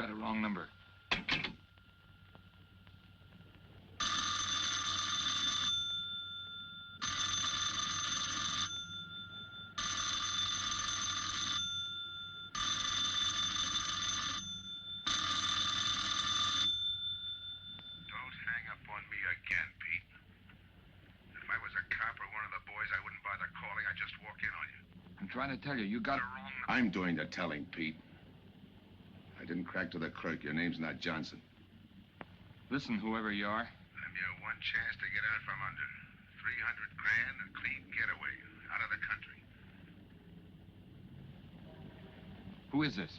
got a wrong number. Trying to tell you, you got it wrong. I'm doing the telling, Pete. I didn't crack to the clerk. Your name's not Johnson. Listen, whoever you are. I'm your one chance to get out from under. 300 grand, a clean getaway, out of the country. Who is this?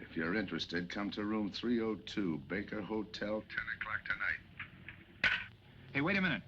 If you're interested, come to room 302, Baker Hotel. 10 o'clock tonight. Hey, wait a minute.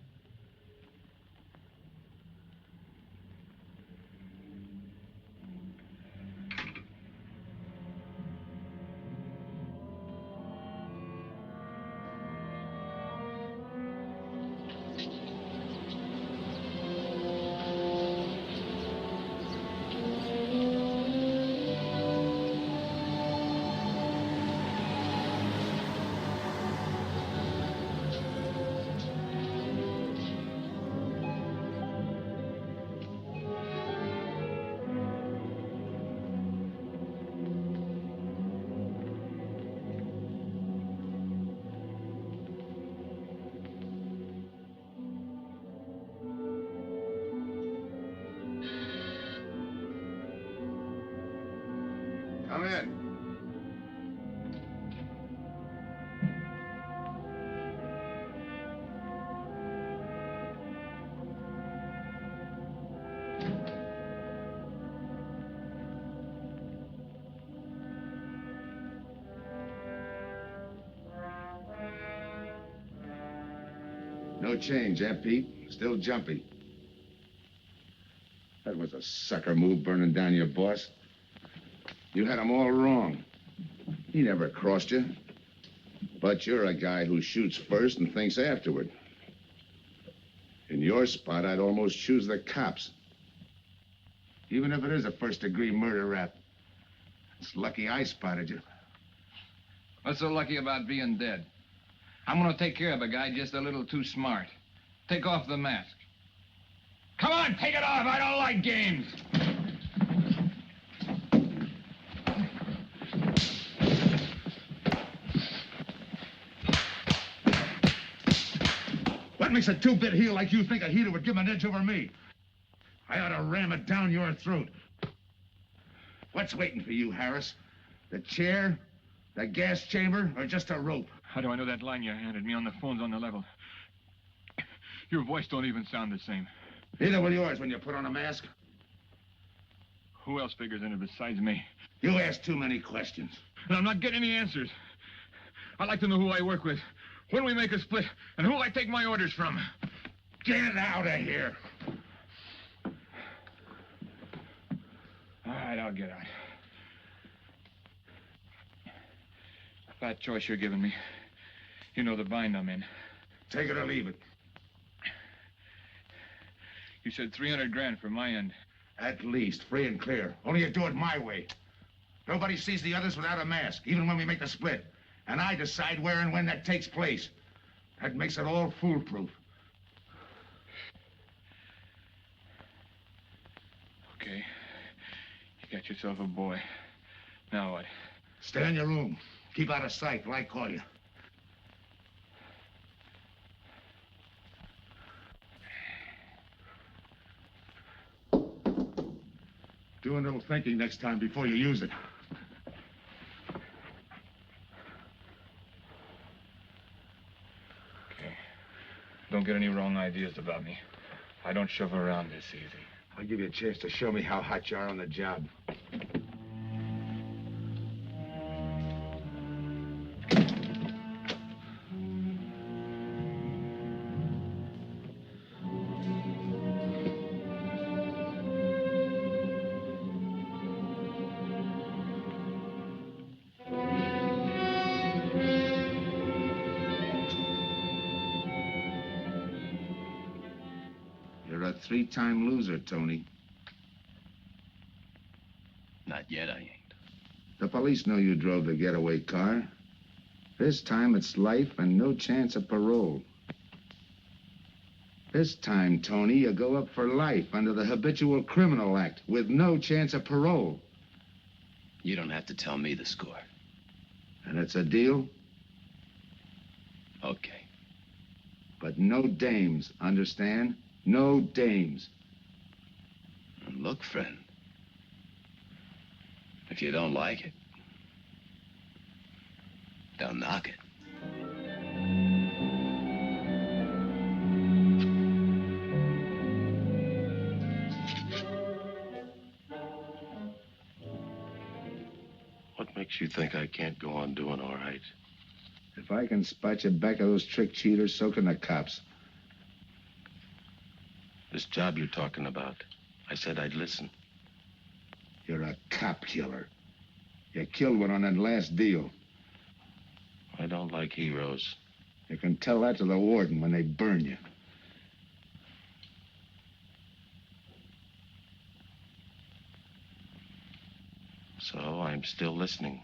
Come in. No change, eh, Pete? Still jumpy. That was a sucker move, burning down your boss. You had him all wrong. He never crossed you. But you're a guy who shoots first and thinks afterward. In your spot, I'd almost choose the cops. Even if it is a first-degree murder rap. It's lucky I spotted you. What's so lucky about being dead? I'm gonna take care of a guy just a little too smart. Take off the mask. Come on, take it off. I don't like games. What makes a two-bit heel like you think a heater would give him an edge over me? I ought to ram it down your throat. What's waiting for you, Harris? The chair, the gas chamber, or just a rope? How do I know that line you handed me on the phone's on the level? Your voice don't even sound the same. Neither will yours when you put on a mask. Who else figures in it besides me? You ask too many questions. And I'm not getting any answers. I'd like to know who I work with, when we make a split, and who I take my orders from. Get out of here. All right, I'll get out. Bad choice you're giving me. You know the bind I'm in. Take it or leave it. You said 300 grand for my end. At least, free and clear. Only you do it my way. Nobody sees the others without a mask, even when we make the split. And I decide where and when that takes place. That makes it all foolproof. Okay. You got yourself a boy. Now what? Stay in your room. Keep out of sight till I call you. Do a little thinking next time before you use it. Okay. Don't get any wrong ideas about me. I don't shove around this easy. I'll give you a chance to show me how hot you are on the job. You're a three-time loser, Tony. Not yet, I ain't. The police know you drove the getaway car. This time it's life and no chance of parole. This time, Tony, you go up for life under the Habitual Criminal Act with no chance of parole. You don't have to tell me the score. And it's a deal? Okay. But no dames, understand? No dames. And look, friend, if you don't like it, don't knock it. What makes you think I can't go on doing all right? If I can spot you back of those trick cheaters, so can the cops. This job you're talking about, I said I'd listen. You're a cop killer. You killed one on that last deal. I don't like heroes. You can tell that to the warden when they burn you. So I'm still listening.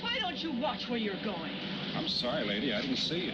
Why don't you watch where you're going? I'm sorry, lady. I didn't see you.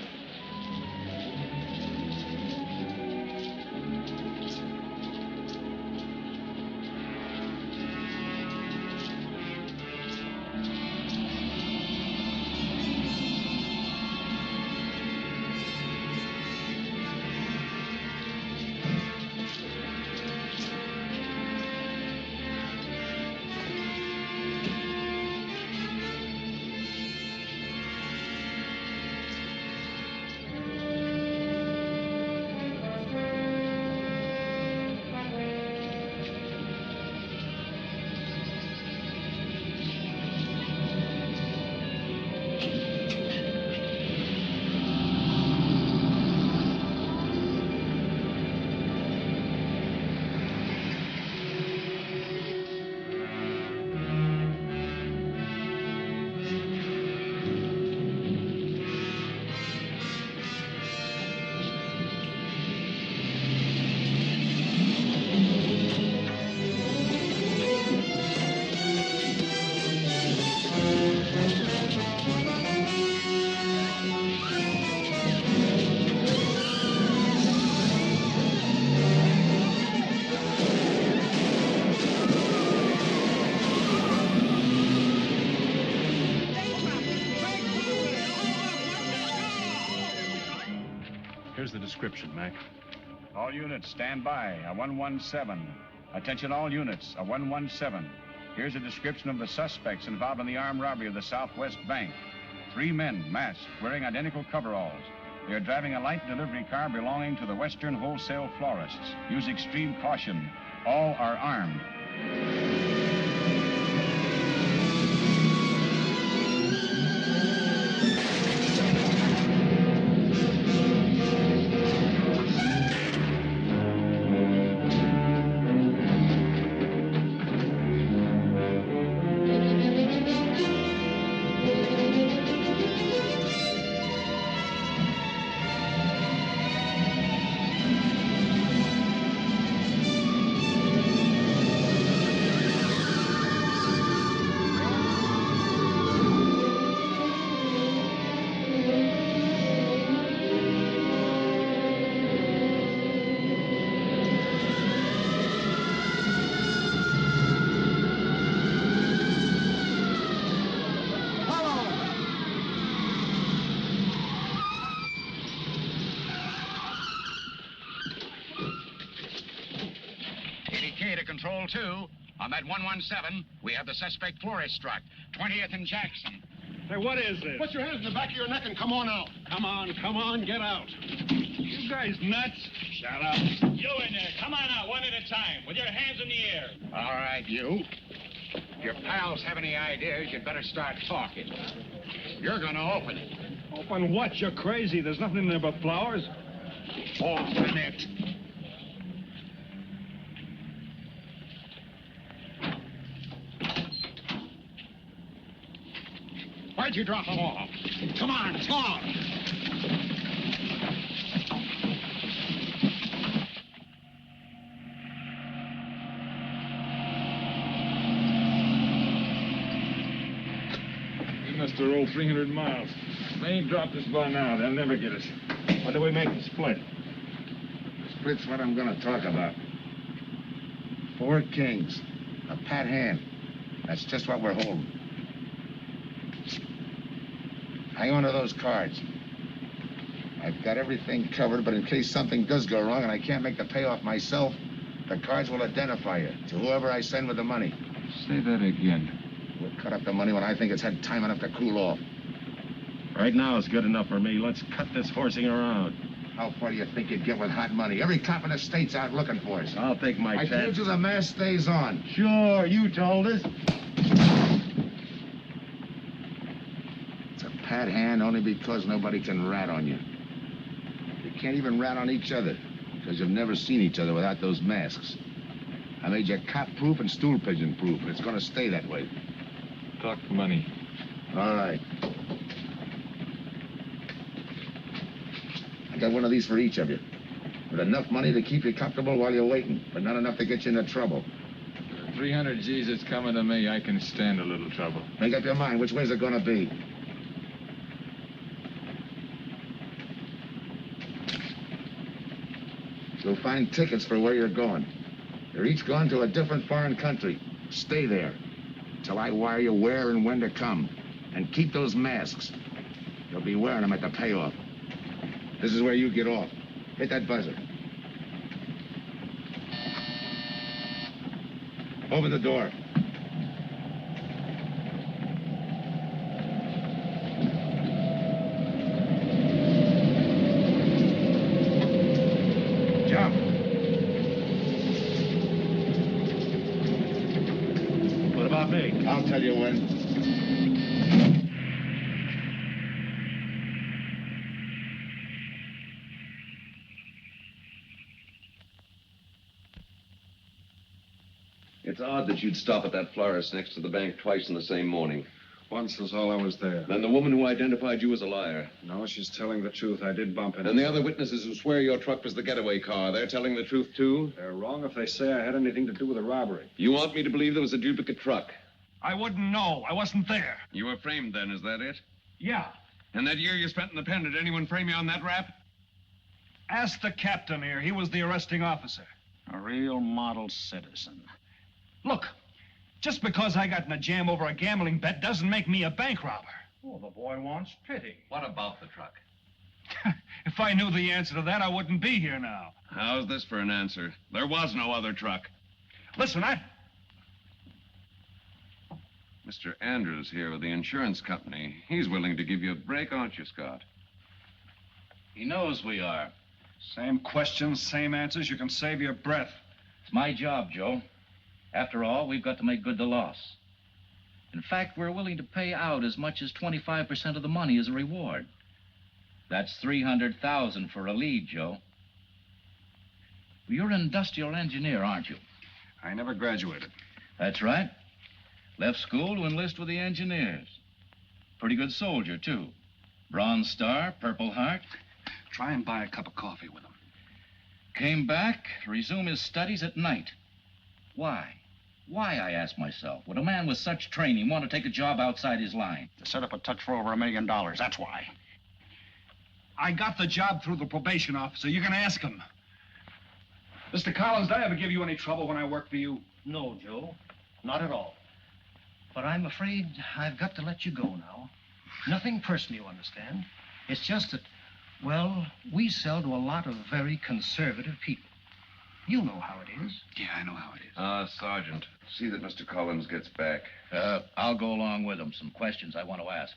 Here's the description, Mac. All units, stand by. A 117. Attention all units, a 117. Here's a description of the suspects involved in the armed robbery of the Southwest Bank. 3 men, masked, wearing identical coveralls. They are driving a light delivery car belonging to the Western Wholesale Florists. Use extreme caution. All are armed. Control 2. On that 117, we have the suspect florist struck. 20th and Jackson. Hey, what is this? Put your hands in the back of your neck and come on out. Come on, get out. You guys nuts? Shut up. You in there, come on out one at a time, with your hands in the air. All right, you. If your pals have any ideas, you'd better start talking. You're gonna open it. Open what? You're crazy. There's nothing in there but flowers. Off the net. Why'd you drop them off? Come on, come on. We must have rolled 300 miles. If they ain't dropped us by now, they'll never get us. When do we make the split? Split's what I'm gonna talk about. 4 kings. A pat hand. That's just what we're holding. Hang on to those cards. I've got everything covered, but in case something does go wrong and I can't make the payoff myself, the cards will identify you to whoever I send with the money. Say that again. We'll cut up the money when I think it's had time enough to cool off. Right now is good enough for me. Let's cut this horsing around. How far do you think you'd get with hot money? Every cop in the state's out looking for us. I'll take my I chance. told you the mask stays on. Sure, you told us. It's a pat hand only because nobody can rat on you. You can't even rat on each other because you've never seen each other without those masks. I made you cop-proof and stool-pigeon-proof, and it's going to stay that way. Talk money. All right. I got one of these for each of you. With enough money to keep you comfortable while you're waiting, but not enough to get you into trouble. 300 G's that's coming to me, I can stand a little trouble. Make up your mind. Which way's it going to be? You'll find tickets for where you're going. You're each going to a different foreign country. Stay there till I wire you where and when to come. And keep those masks. You'll be wearing them at the payoff. This is where you get off. Hit that buzzer. Open the door. Jump. What about me? I'll tell you when. It's odd that you'd stop at that florist next to the bank twice in the same morning. Once was all I was there. Then the woman who identified you as a liar. No, she's telling the truth. I did bump into And the other witnesses who swear your truck was the getaway car, they're telling the truth, too? They're wrong if they say I had anything to do with the robbery. You want me to believe there was a duplicate truck? I wouldn't know. I wasn't there. You were framed then, is that it? Yeah. And that year you spent in the pen, did anyone frame you on that rap? Ask the captain here. He was the arresting officer. A real model citizen. Look, just because I got in a jam over a gambling bet doesn't make me a bank robber. Oh, the boy wants pity. What about the truck? If I knew the answer to that, I wouldn't be here now. How's this for an answer? There was no other truck. Listen, Mr. Andrews here with the insurance company. He's willing to give you a break, aren't you, Scott? He knows we are. Same questions, same answers. You can save your breath. It's my job, Joe. After all, we've got to make good the loss. In fact, we're willing to pay out as much as 25% of the money as a reward. That's $300,000 for a lead, Joe. You're an industrial engineer, aren't you? I never graduated. That's right. Left school to enlist with the engineers. Pretty good soldier, too. Bronze Star, Purple Heart. Try and buy a cup of coffee with him. Came back to resume his studies at night. Why? Why, I ask myself, would a man with such training want to take a job outside his line? To set up a touch for over $1 million, that's why. I got the job through the probation officer. You can ask him. Mr. Collins, did I ever give you any trouble when I worked for you? No, Joe. Not at all. But I'm afraid I've got to let you go now. Nothing personal, you understand. It's just that, well, we sell to a lot of very conservative people. You know how it is. Yeah, I know how it is. Sergeant, see that Mr. Collins gets back. I'll go along with him. Some questions I want to ask.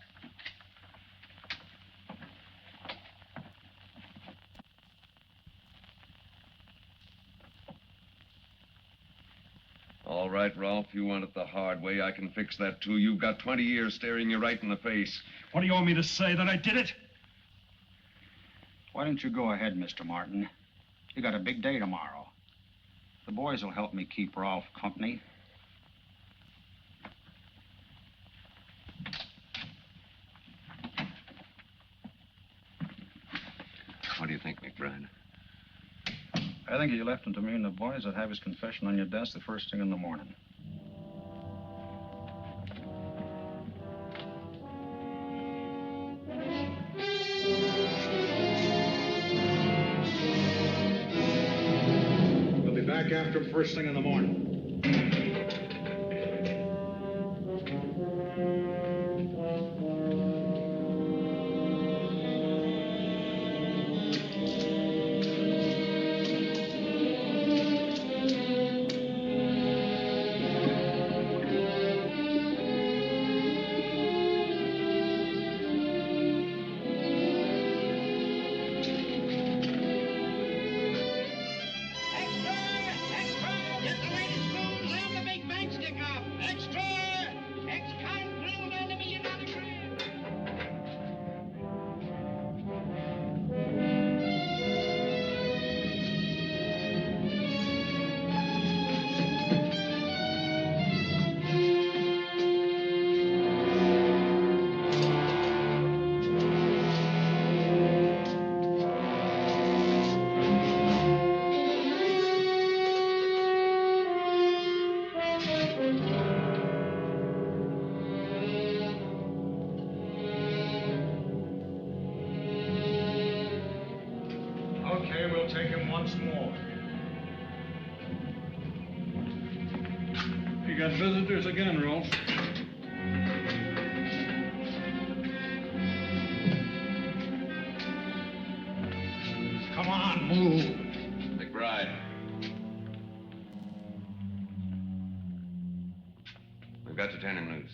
All right, Rolf, you want it the hard way. I can fix that, too. You've got 20 years staring you right in the face. What do you want me to say, that I did it? Why don't you go ahead, Mr. Martin? You got a big day tomorrow. The boys will help me keep Rolf company. What do you think, McBride? I think you left him to me and the boys would have his confession on your desk the first thing in the morning. We'll be back after him first thing in the morning. Okay, we'll take him once more. You got visitors again, Rolf. Come on, move. McBride. We've got to turn him loose.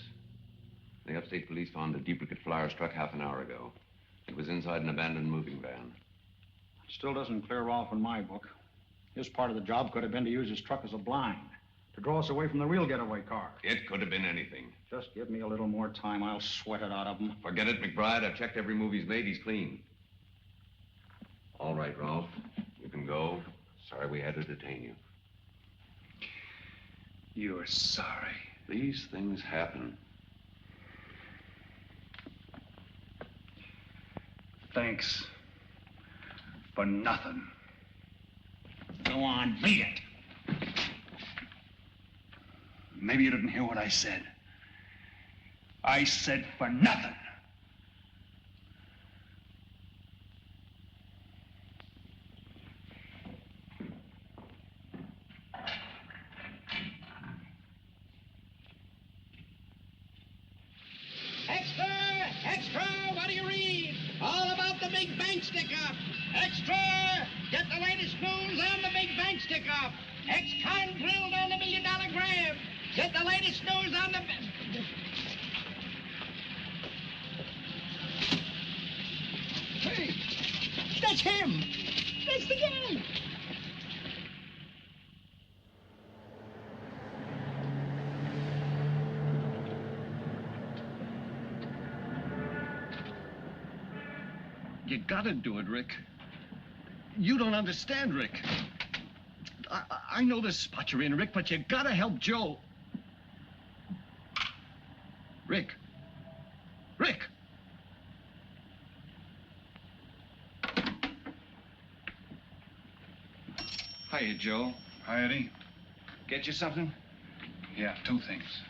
The upstate police found a duplicate flyer struck half an hour ago. It was inside an abandoned moving van. Still doesn't clear Rolf in my book. His part of the job could have been to use his truck as a blind, to draw us away from the real getaway car. It could have been anything. Just give me a little more time. I'll sweat it out of him. Forget it, McBride. I've checked every move he's made. He's clean. All right, Rolf. You can go. Sorry we had to detain you. You're sorry. These things happen. Thanks. For nothing. Go on, beat it. Maybe you didn't hear what I said. I said for nothing. Extra! Extra! What do you read? All about the big bank stick-up. Extra! Get the latest news on the big bank stick-up. Ex-con drilled on the $1 million grab. Get the latest news on the... Hey! That's him! That's the guy! You gotta do it, Rick. You don't understand, Rick. I know the spot you're in, Rick, but you gotta help Joe. Rick. Rick! Hiya, Joe. Hi, Eddie. Get you something? Yeah, 2 things.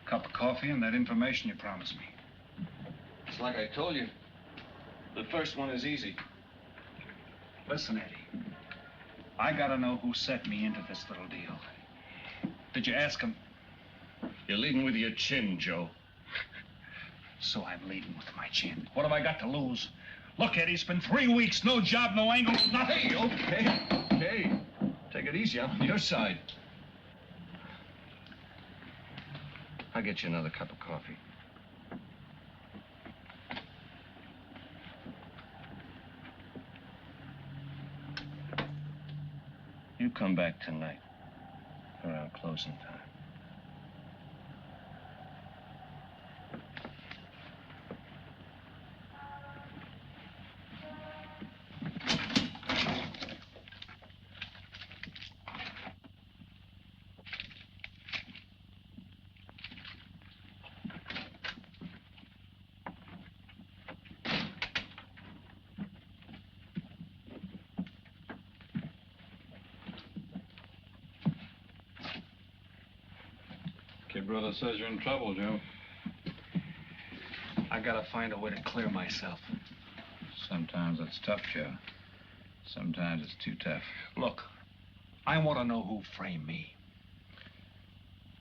Cup of coffee and that information you promised me. It's like I told you. The first one is easy. Listen, Eddie. I gotta know who set me into this little deal. Did you ask him? You're leading with your chin, Joe. So I'm leading with my chin. What have I got to lose? Look, Eddie, it's been 3 weeks. No job, no angle, nothing. Hey, okay. Take it easy. I'm on your side. I'll get you another cup of coffee. You come back tonight around closing time. Your brother says you're in trouble, Joe. I gotta find a way to clear myself. Sometimes it's tough, Joe. Sometimes it's too tough. Look, I want to know who framed me.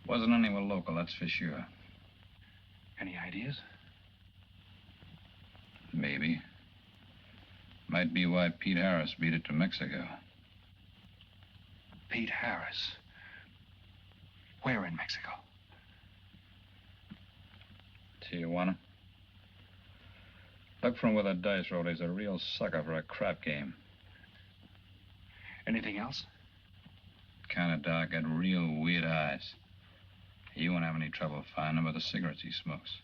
Wasn't anyone local, that's for sure. Any ideas? Maybe. Might be why Pete Harris beat it to Mexico. Pete Harris? Where in Mexico? Tijuana. Look from where the dice rolled. He's a real sucker for a crap game. Anything else? Kind of dark, got real weird eyes. You won't have any trouble finding him with the cigarettes he smokes.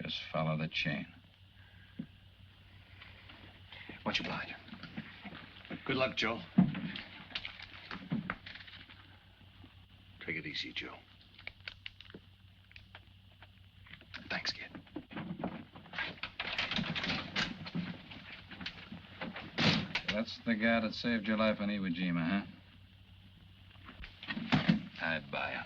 Just follow the chain. Much obliged. Good luck, Joe. Take it easy, Joe. Thanks, kid. That's the guy that saved your life on Iwo Jima, huh? I'd buy him.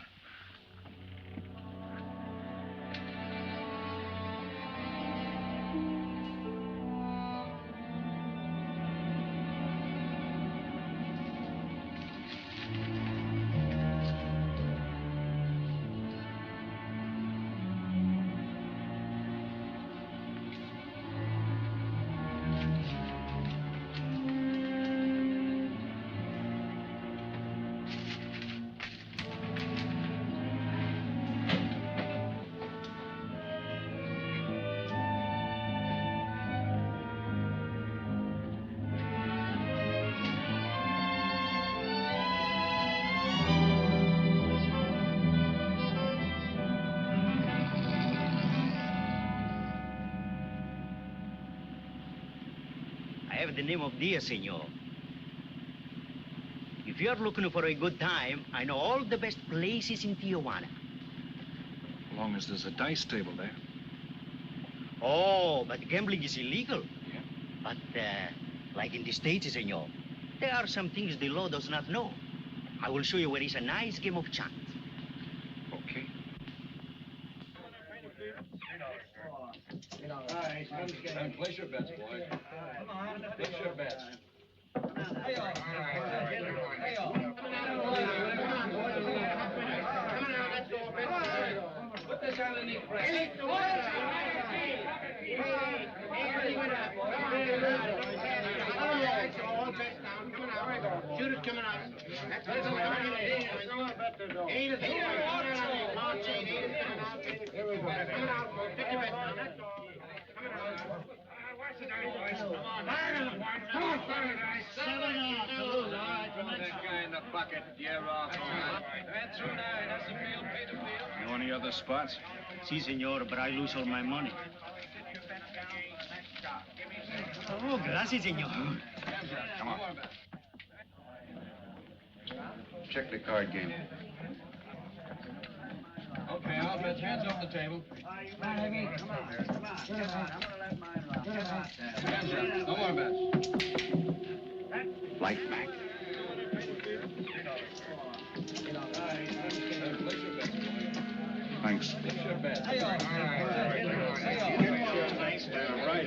I have the name of Diaz, senor. If you're looking for a good time, I know all the best places in Tijuana. As long as there's a dice table there. Oh, but gambling is illegal. Yeah. But, like in the States, senor, there are some things the law does not know. I will show you where is a nice game of chance. Okay. Place your bets, boys. Come on. Place your bets. Put this on the knee press. Shoot it coming out. That's what it's coming out. Eight is coming out. March 8, 8 is coming out. Here we go. Coming out. Pick your bet now. That's all. Coming out. Watch the dice, boys. Come on. Come on, fire the dice. 7 off. All right. Put that guy in the bucket. You're off. That's through 9. That's the field. Pay the field. Know any other spots? Si, senor, but I lose all my money. Oh, gracias, senor. Come on. Check the card game. Okay, I'll bet hands off the table. Come on. Hands up. No more bets. Light back. Thanks.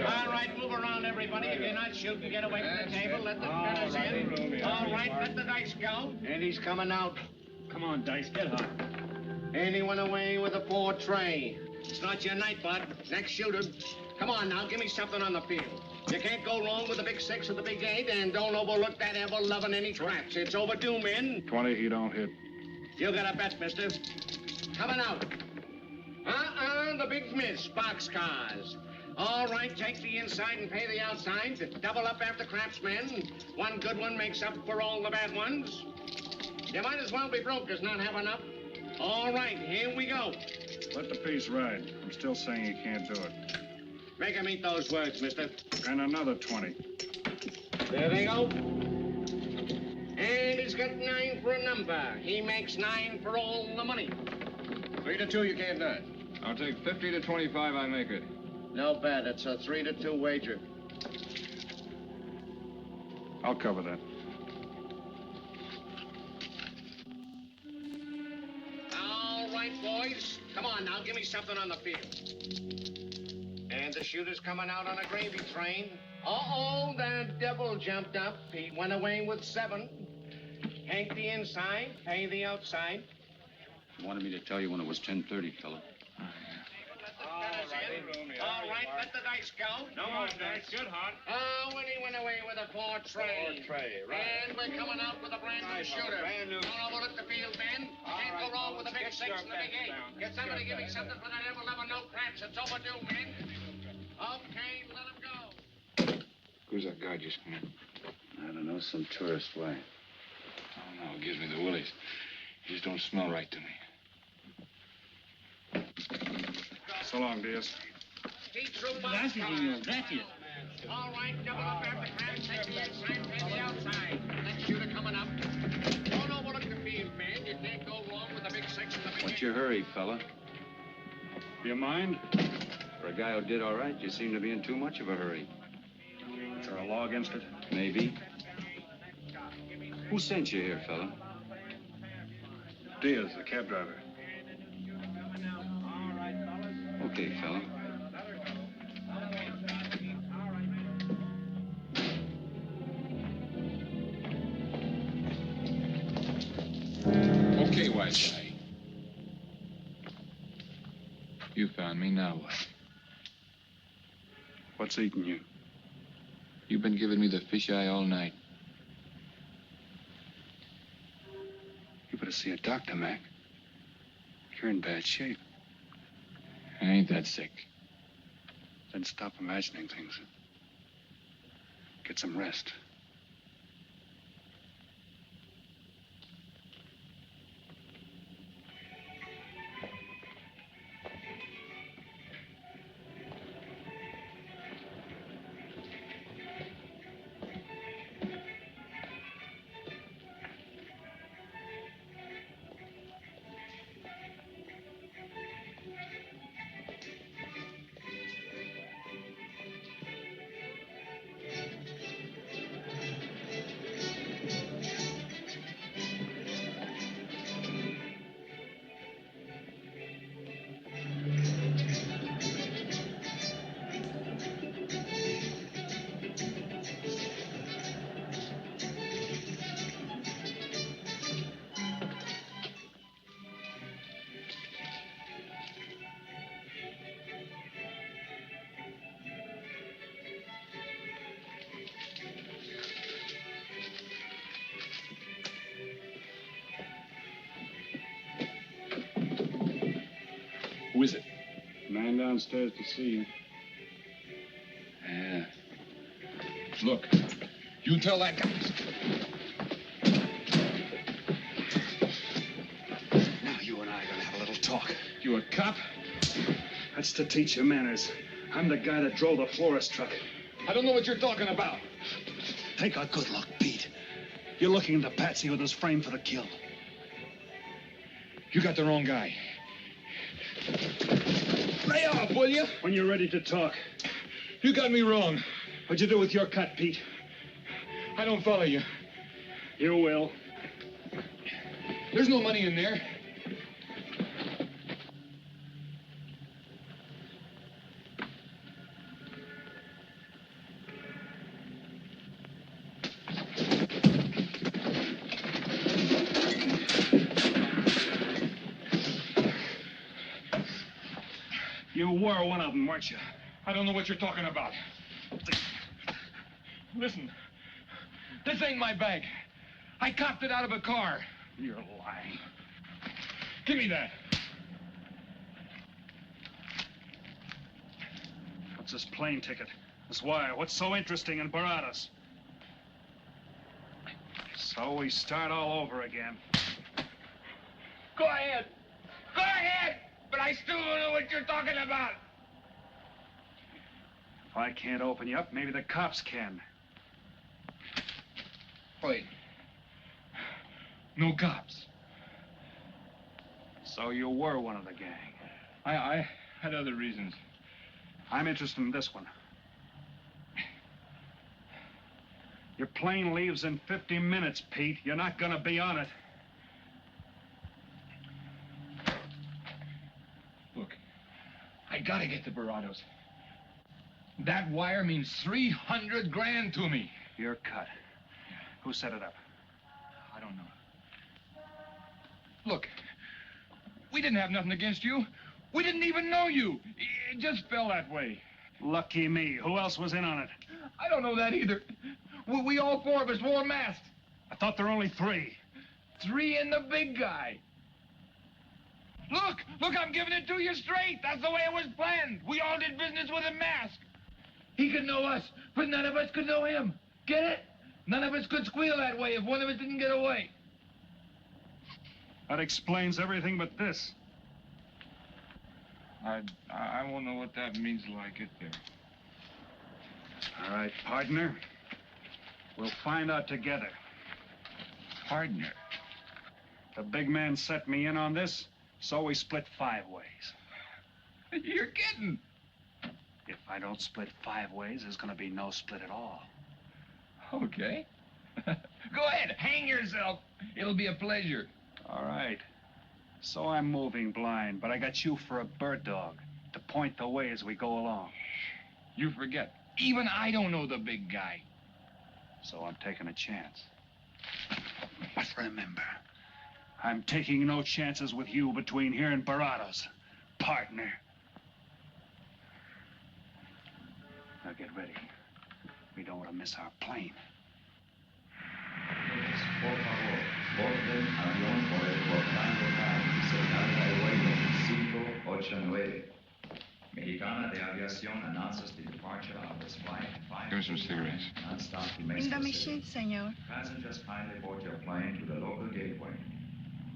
All right, move around, everybody. If you're not shooting, get away from the table. Let the fellas in. All right, let the dice go. And he's coming out. Come on, Dice, get hot. And he went away with a 4 tray. It's not your night, bud. Next shooter. Come on now, give me something on the field. You can't go wrong with the big 6 or the big 8, and don't overlook that ever-loving any traps. It's overdue, men. 20, he don't hit. You got a bet, mister. Coming out. The big miss, boxcars. All right, take the inside and pay the outside. Double up after craps, men. One good one makes up for all the bad ones. You might as well be broke as not have enough. All right, here we go. Let the piece ride. I'm still saying he can't do it. Make him eat those words, mister. And another 20. There they go. And he's got 9 for a number. He makes 9 for all the money. 3 to 2, you can't do it. I'll take 50 to 25, I make it. No bad. It's a 3 to 2 wager. I'll cover that. All right, boys. boys. Come on now, give me something on the field. And the shooter's coming out on a gravy train. Uh-oh, the devil jumped up. He went away with 7. Hank the inside, pay the outside. You wanted me to tell you when it was 10:30, fella. All right, let the dice go. No more dice. Good, Hart. Oh, when he went away with a 4 tray. 4 tray, right. And we're coming out with a brand new shooter. Brand new. Don't overlook the field, men. Can't go wrong with a big 6 and a big 8. Get somebody give me something for that ever-loving no craps. It's overdue, men. Okay, let him go. Who's that guy just come in? I don't know, some tourist. Why? Oh, no, it gives me the willies. He just don't smell right to me. So long, Diaz. Gracias, señor. Gracias. All right, double up after crabs. Take the inside, pay the outside. That shooter coming up. Don't overlook the field, man. You can't go wrong with the big 6 and the big 8. What's your hurry, fella? You mind? For a guy who did all right, you seem to be in too much of a hurry. Is there a law against it? Maybe. Who sent you here, fella? Diaz, the cab driver. Okay, fella. Okay, white guy. You found me, now what? What's eating you? You've been giving me the fisheye all night. You better see a doctor, Mac. You're in bad shape. I ain't that sick. Then stop imagining things. Get some rest. Who is it? Man downstairs to see you. Yeah. Look, you tell that guy. Now you and I are gonna have a little talk. You a cop? That's to teach you manners. I'm the guy that drove the florist truck. I don't know what you're talking about. Take a good look, Pete. You're looking into Patsy with his frame for the kill. You got the wrong guy. Lay off, will you? When you're ready to talk. You got me wrong. What'd you do with your cut, Pete? I don't follow you. You will. There's no money in there. You were one of them, weren't you? I don't know what you're talking about. Listen, this ain't my bag. I copped it out of a car. You're lying. Give me that. What's this plane ticket? This wire? What's so interesting in Baradas? So we start all over again. Go ahead. Go ahead. But I still don't know what you're talking about. If I can't open you up, maybe the cops can. Wait. No cops. So you were one of the gang. I had other reasons. I'm interested in this one. Your plane leaves in 50 minutes, Pete. You're not gonna be on it. gotta get to Barados. That wire means 300 grand to me. You're cut. Who set it up? I don't know. Look, we didn't have nothing against you. We didn't even know you. It just fell that way. Lucky me. Who else was in on it? I don't know that either. We all four of us wore masks. I thought there were only 3. 3 and the big guy. Look, I'm giving it to you straight. That's the way it was planned. We all did business with a mask. He could know us, but none of us could know him. Get it? None of us could squeal that way if one of us didn't get away. That explains everything but this. I won't know what that means till I get there. All right, partner. We'll find out together. Partner? The big man set me in on this, so we split 5 ways. You're kidding. If I don't split 5 ways, there's gonna be no split at all. Okay. Go ahead, hang yourself. It'll be a pleasure. All right. So I'm moving blind, but I got you for a bird dog to point the way as we go along. You forget. Even I don't know the big guy. So I'm taking a chance. But remember, I'm taking no chances with you between here and Barados, partner. Now get ready. We don't want to miss our plane. Por favor, borden avión por el portán local, señal de vuelo 589. Mexicana de Aviación announces the departure of this flight 5. Give me some cigarettes. Non-stop to In Mexico the City. machine, senor. Passengers kindly board your plane to the local gateway.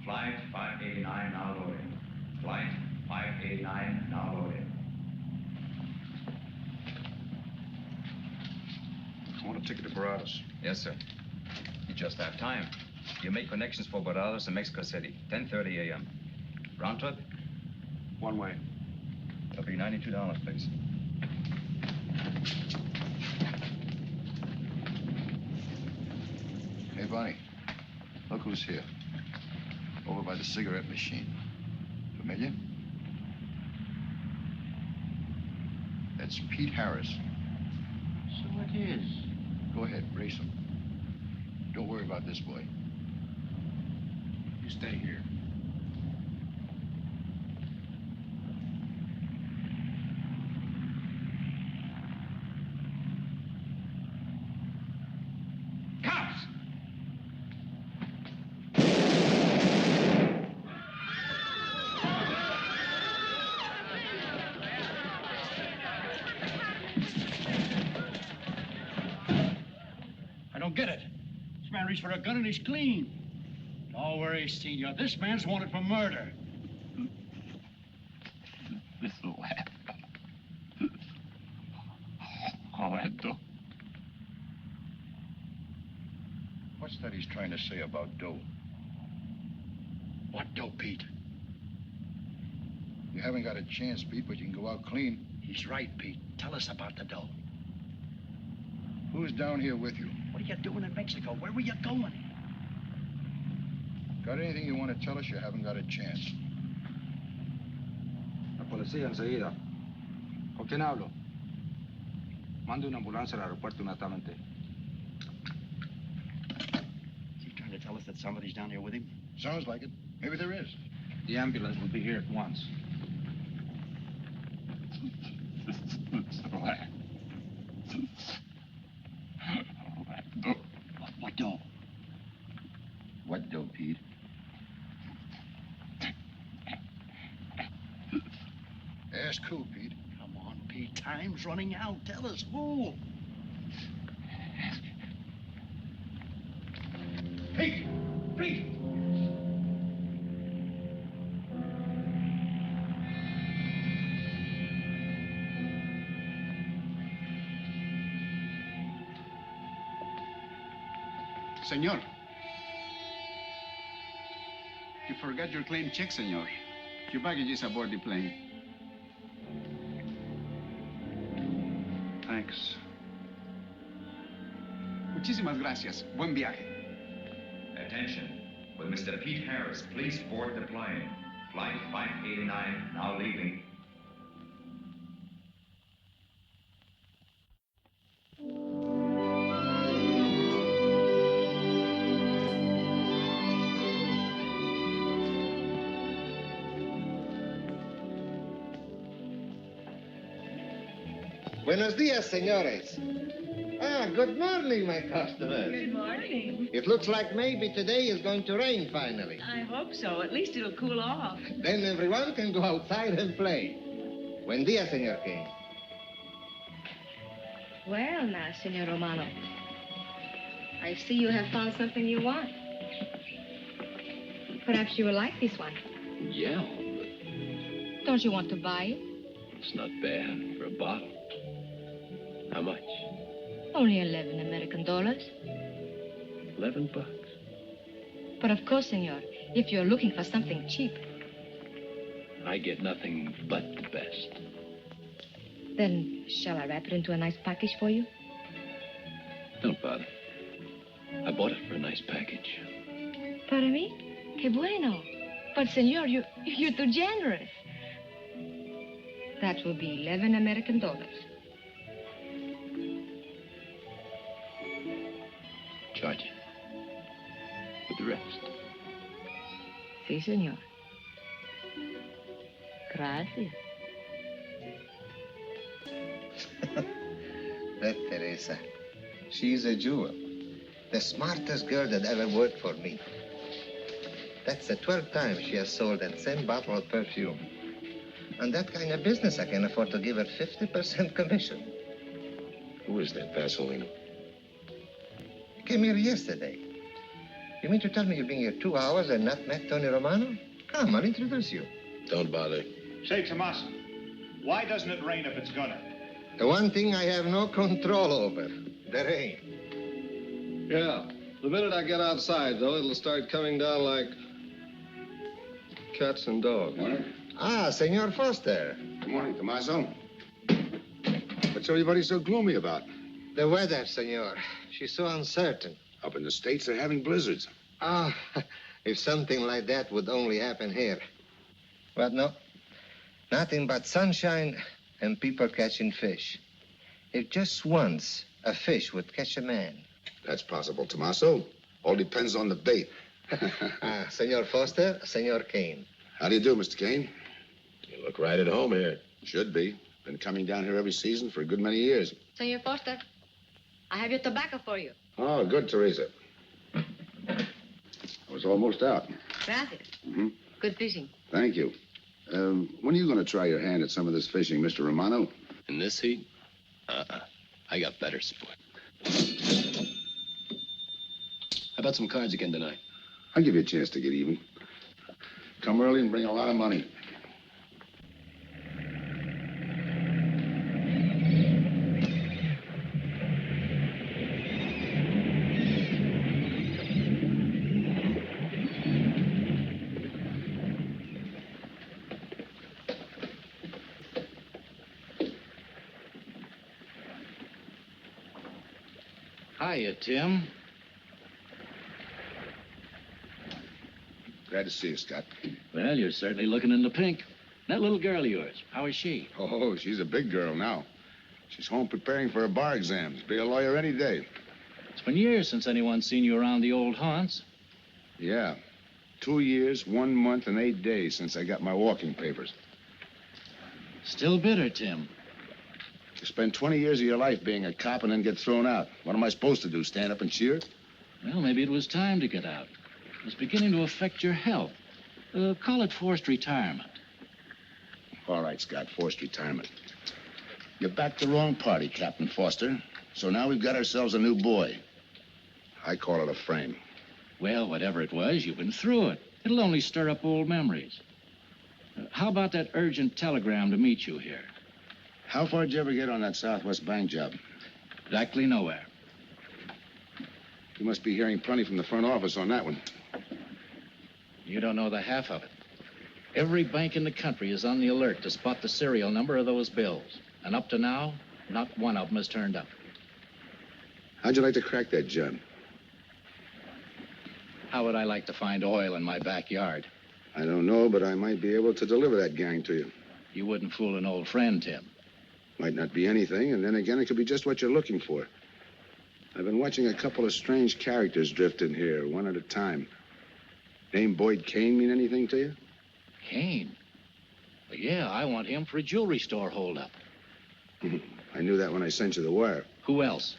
Flight 589 now loading. Flight 589 now loading. I want a ticket to Barados. Yes, sir. You just have time. You make connections for Barados and Mexico City, 10:30 a.m. Round trip? One way. It'll be $92, please. Hey, Bonnie. Look who's here. Over by the cigarette machine. Familiar? That's Pete Harris. So it is. Go ahead, race him. Don't worry about this boy. You stay here. Cops! I don't get it. This man reached for a gun and he's clean. Don't worry, senor. This man's wanted for murder. This will happen. All that dough. What's that he's trying to say about dough? What dough, Pete? You haven't got a chance, Pete, but you can go out clean. He's right, Pete. Tell us about the dough. Who's down here with you? What are you doing in Mexico? Where were you going? Got anything you want to tell us? You haven't got a chance. La policía enseguida. ¿Con quién hablo? Mande una ambulancia al aeropuerto inmediatamente. Is he trying to tell us that somebody's down here with him? Sounds like it. Maybe there is. The ambulance will be here at once. What dough? What dough, Pete? Ask who, Pete? Come on, Pete. Time's running out. Tell us who. Pete! Pete! Senor. You forgot your claim check, senor. Your baggage is aboard the plane. Thanks. Muchísimas gracias. Buen viaje. Attention. Will Mr. Pete Harris please board the plane? Flight 589 now leaving. Buenos dias, senores. Ah, good morning, my customers. Good morning. It looks like maybe today is going to rain finally. I hope so. At least it'll cool off. Then everyone can go outside and play. Buen dia, Senor King. Well, now, Senor Romano, I see you have found something you want. Perhaps you will like this one. Yeah, Don't you want to buy it? it's not bad for a bottle. How much? Only 11 American dollars. $11. But of course, senor, if you're looking for something cheap, I get nothing but the best. then shall I wrap it into a nice package for you? Don't bother. I bought it for a nice package. Para mí? Que bueno. But, senor, you're too generous. That will be 11 American dollars. Charge it. With the rest. Si, senor. Gracias. That Teresa, she's a jewel. The smartest girl that ever worked for me. That's the 12th time she has sold that same bottle of perfume. And that kind of business, I can afford to give her 50% commission. Who is that Vaseline? Came here yesterday. You mean to tell me you've been here 2 hours and not met Tony Romano? Come, I'll introduce you. Don't bother. Say, Tommaso, why doesn't it rain if it's gonna? The one thing I have no control over, the rain. Yeah. The minute I get outside, though, it'll start coming down like cats and dogs. Ah, Senor Foster. Good morning, Tommaso. What's everybody so gloomy about? The weather, senor. She's so uncertain. Up in the States, they're having blizzards. Ah, if something like that would only happen here. But no, nothing but sunshine and people catching fish. If just once a fish would catch a man. That's possible, Tommaso. All depends on the bait. Senor Foster, Senor Kane. How do you do, Mr. Kane? You look right at home here. Should be. Been coming down here every season for a good many years. Senor Foster, I have your tobacco for you. Oh, good, Teresa. I was almost out. Gracias. Mm-hmm. Good fishing. Thank you. When are you going to try your hand at some of this fishing, Mr. Romano? In this heat? I got better sport. How about some cards again tonight? I'll give you a chance to get even. Come early and bring a lot of money. Hiya, Tim. Glad to see you, Scott. Well, you're certainly looking in the pink. That little girl of yours, how is she? Oh, she's a big girl now. She's home preparing for her bar exams. Be a lawyer any day. It's been years since anyone's seen you around the old haunts. Yeah. 2 years, 1 month, and 8 days since I got my walking papers. Still bitter, Tim. You spend 20 years of your life being a cop and then get thrown out. What am I supposed to do, stand up and cheer? Well, maybe it was time to get out. It was beginning to affect your health. Call it forced retirement. All right, Scott, forced retirement. You backed the wrong party, Captain Foster. So now we've got ourselves a new boy. I call it a frame. Well, whatever it was, you've been through it. It'll only stir up old memories. How about that urgent telegram to meet you here? How far did you ever get on that Southwest Bank job? Exactly nowhere. You must be hearing plenty from the front office on that one. You don't know the half of it. Every bank in the country is on the alert to spot the serial number of those bills. And up to now, not one of them has turned up. How'd you like to crack that job? How would I like to find oil in my backyard? I don't know, but I might be able to deliver that gang to you. You wouldn't fool an old friend, Tim. Might not be anything, and then again, it could be just what you're looking for. I've been watching a couple of strange characters drift in here, one at a time. Name Boyd Kane mean anything to you? Kane? Well, yeah, I want him for a jewelry store holdup. I knew that when I sent you the wire. Who else?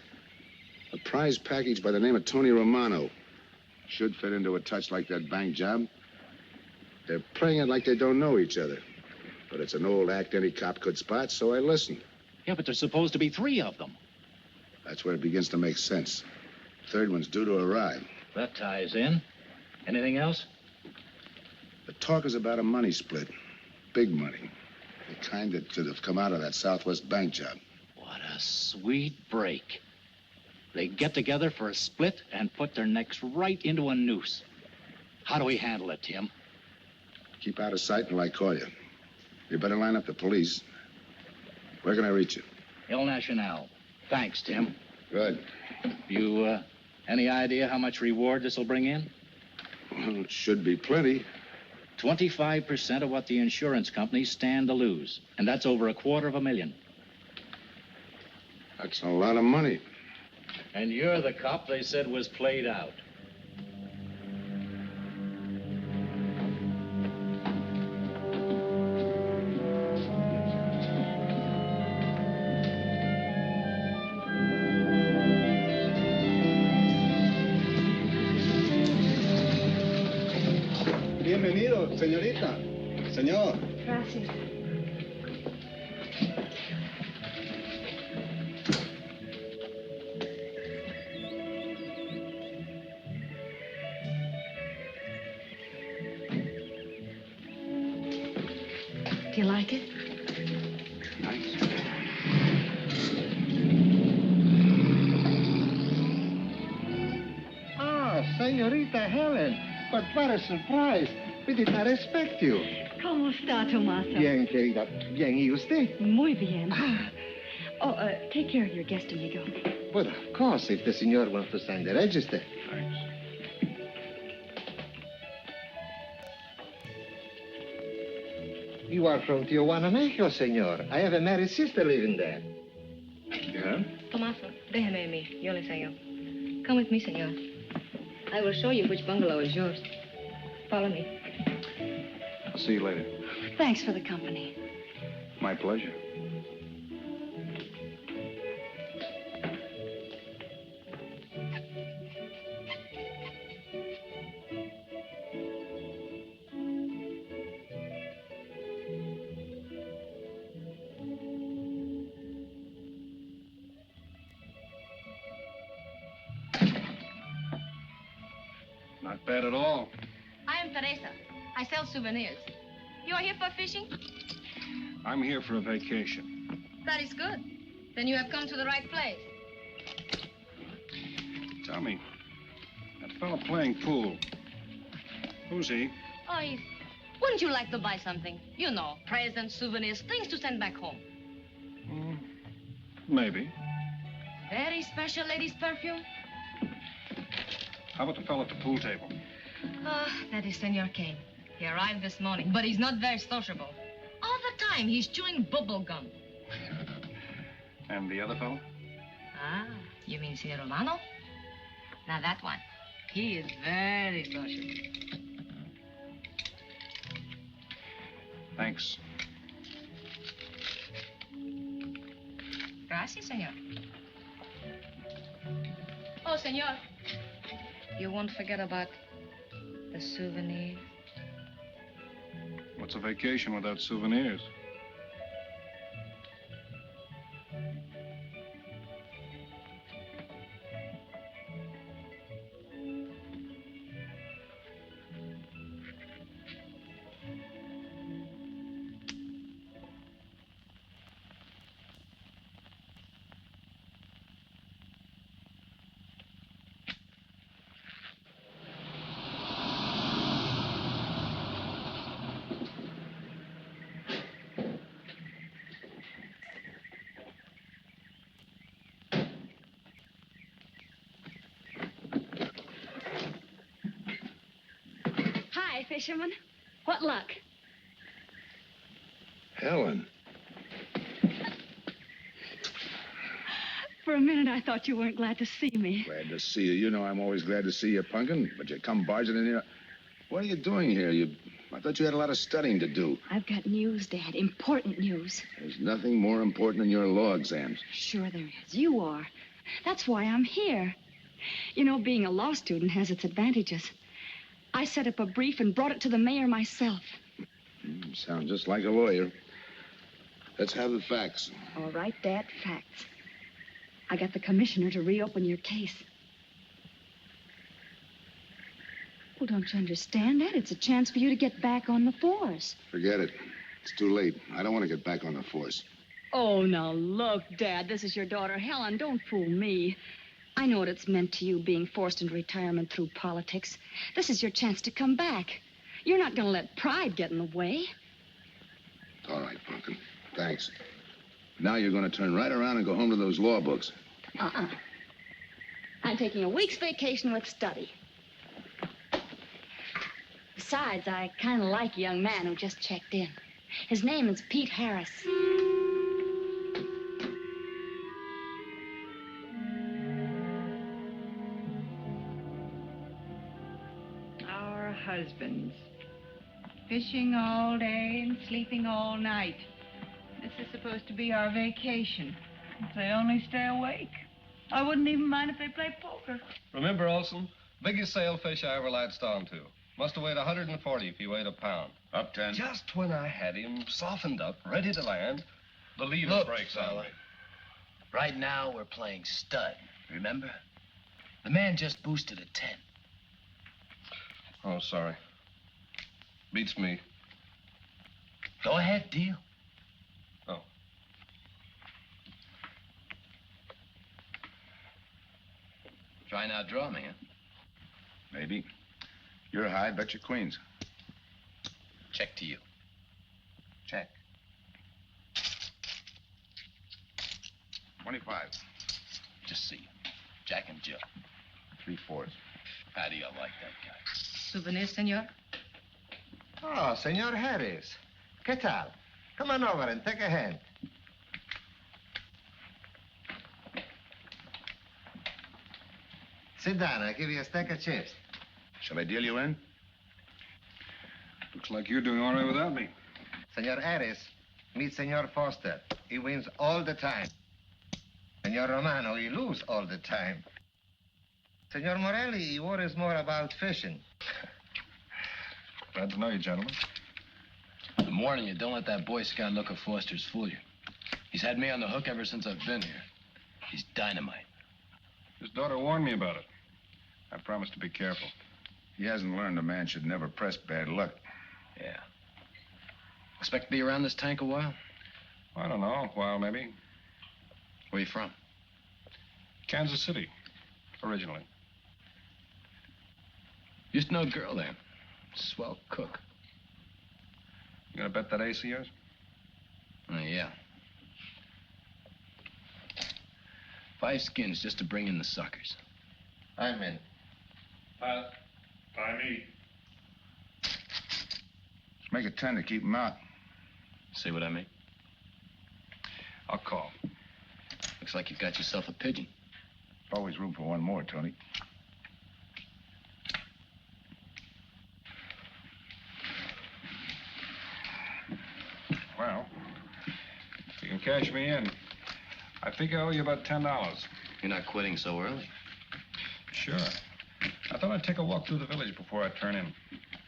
A prize package by the name of Tony Romano. Should fit into a touch like that bank job. They're playing it like they don't know each other. But it's an old act any cop could spot, so I listened. Yeah, but there's supposed to be 3 of them. That's where it begins to make sense. Third one's due to arrive. That ties in. Anything else? The talk is about a money split. Big money. The kind that should have come out of that Southwest bank job. What a sweet break. They get together for a split and put their necks right into a noose. How do we handle it, Tim? Keep out of sight until I call you. You better line up the police. Where can I reach you? El Nacional. Thanks, Tim. Good. You, any idea how much reward this will bring in? Well, it should be plenty. 25% of what the insurance companies stand to lose. And that's over $250,000. That's a lot of money. And you're the cop they said was played out. Bienvenido, señorita. Señor. Gracias. Do you like it? Nice. Ah, señorita Helen. But what a surprise. We did not expect you. ¿Cómo está, Tomaso? Bien, querida. Bien, ¿y usted? Muy bien. Oh, take care of your guest, amigo. But of course, if the senor wants to sign the register. Thanks. You are from Tijuana, Mexico, senor. I have a married sister living there. Yeah? Tomaso, déjeme a mí. Yo le enseño. Come with me, senor. I will show you which bungalow is yours. Follow me. I'll see you later. Thanks for the company. My pleasure. Not bad at all. I am Teresa. I sell souvenirs. You are here for fishing? I'm here for a vacation. That is good. Then you have come to the right place. Tell me, that fellow playing pool, who's he? Oh, wouldn't you like to buy something? You know, presents, souvenirs, things to send back home. Maybe. Very special ladies' perfume. How about the fellow at the pool table? That is Senor Kane. He arrived this morning, but he's not very sociable. All the time, he's chewing bubble gum. And the other fellow? Ah, you mean Senor Romano? Now, that one. He is very sociable. Thanks. Gracias, senor. Oh, senor. You won't forget about the souvenir. What's a vacation without souvenirs? Hi, fisherman. What luck? Helen. For a minute, I thought you weren't glad to see me. Glad to see you. You know I'm always glad to see you, Punkin, but you come barging in here. What are you doing here? You I thought you had a lot of studying to do. I've got news, Dad. Important news. There's nothing more important than your law exams. Sure there is. You are. That's why I'm here. You know, being a law student has its advantages. I set up a brief and brought it to the mayor myself. You sound just like a lawyer. Let's have the facts. All right, Dad, facts. I got the commissioner to reopen your case. Well, don't you understand that? It's a chance for you to get back on the force. Forget it. It's too late. I don't want to get back on the force. Oh, now look, Dad, this is your daughter, Helen. Don't fool me. I know what it's meant to you being forced into retirement through politics. This is your chance to come back. You're not going to let pride get in the way. All right, Pumpkin. Thanks. Now you're going to turn right around and go home to those law books. I'm taking a week's vacation with study. Besides, I kind of like a young man who just checked in. His name is Pete Harris. Our husbands. Fishing all day and sleeping all night. This is supposed to be our vacation. If they only stay awake. I wouldn't even mind if they played poker. Remember, Olson, biggest sailfish I ever latched onto. Must have weighed 140 if he weighed a pound. Up 10. Just when I had him softened up, ready to land, the lever breaks on me. Right now, we're playing stud, remember? The man just boosted a 10. Oh, sorry. Beats me. Go ahead, deal. Oh. Try and outdraw me, huh? Maybe. You're high, bet your queens. Check to you. Check. 25. Just see you. Jack and Jill. 3/4. How do you like that guy? Souvenir, senor? Oh, Senor Harris. ¿Qué tal? Come on over and take a hand. Sit down. I'll give you a stack of chips. Shall I deal you in? Looks like you're doing all right without me. Senor Harris, meet Senor Foster. He wins all the time. Senor Romano, he loses all the time. Senor Morelli, he worries more about fishing. Glad to know you, gentlemen. I'm warning you, don't let that Boy Scout look of Foster's fool you. He's had me on the hook ever since I've been here. He's dynamite. His daughter warned me about it. I promised to be careful. He hasn't learned a man should never press bad luck. Yeah. Expect to be around this tank a while? I don't know, a while maybe. Where you from? Kansas City, originally. Used to know a girl there. Swell cook. You gonna bet that ace of yours? Oh, yeah. 5 skins just to bring in the suckers. I'm in. By me. Let's make it 10 to keep him out. See what I mean? I'll call. Looks like you've got yourself a pigeon. Always room for one more, Tony. Well, if you can cash me in, I think I owe you about $10. You're not quitting so early. Sure. I thought I'd take a walk through the village before I turn in.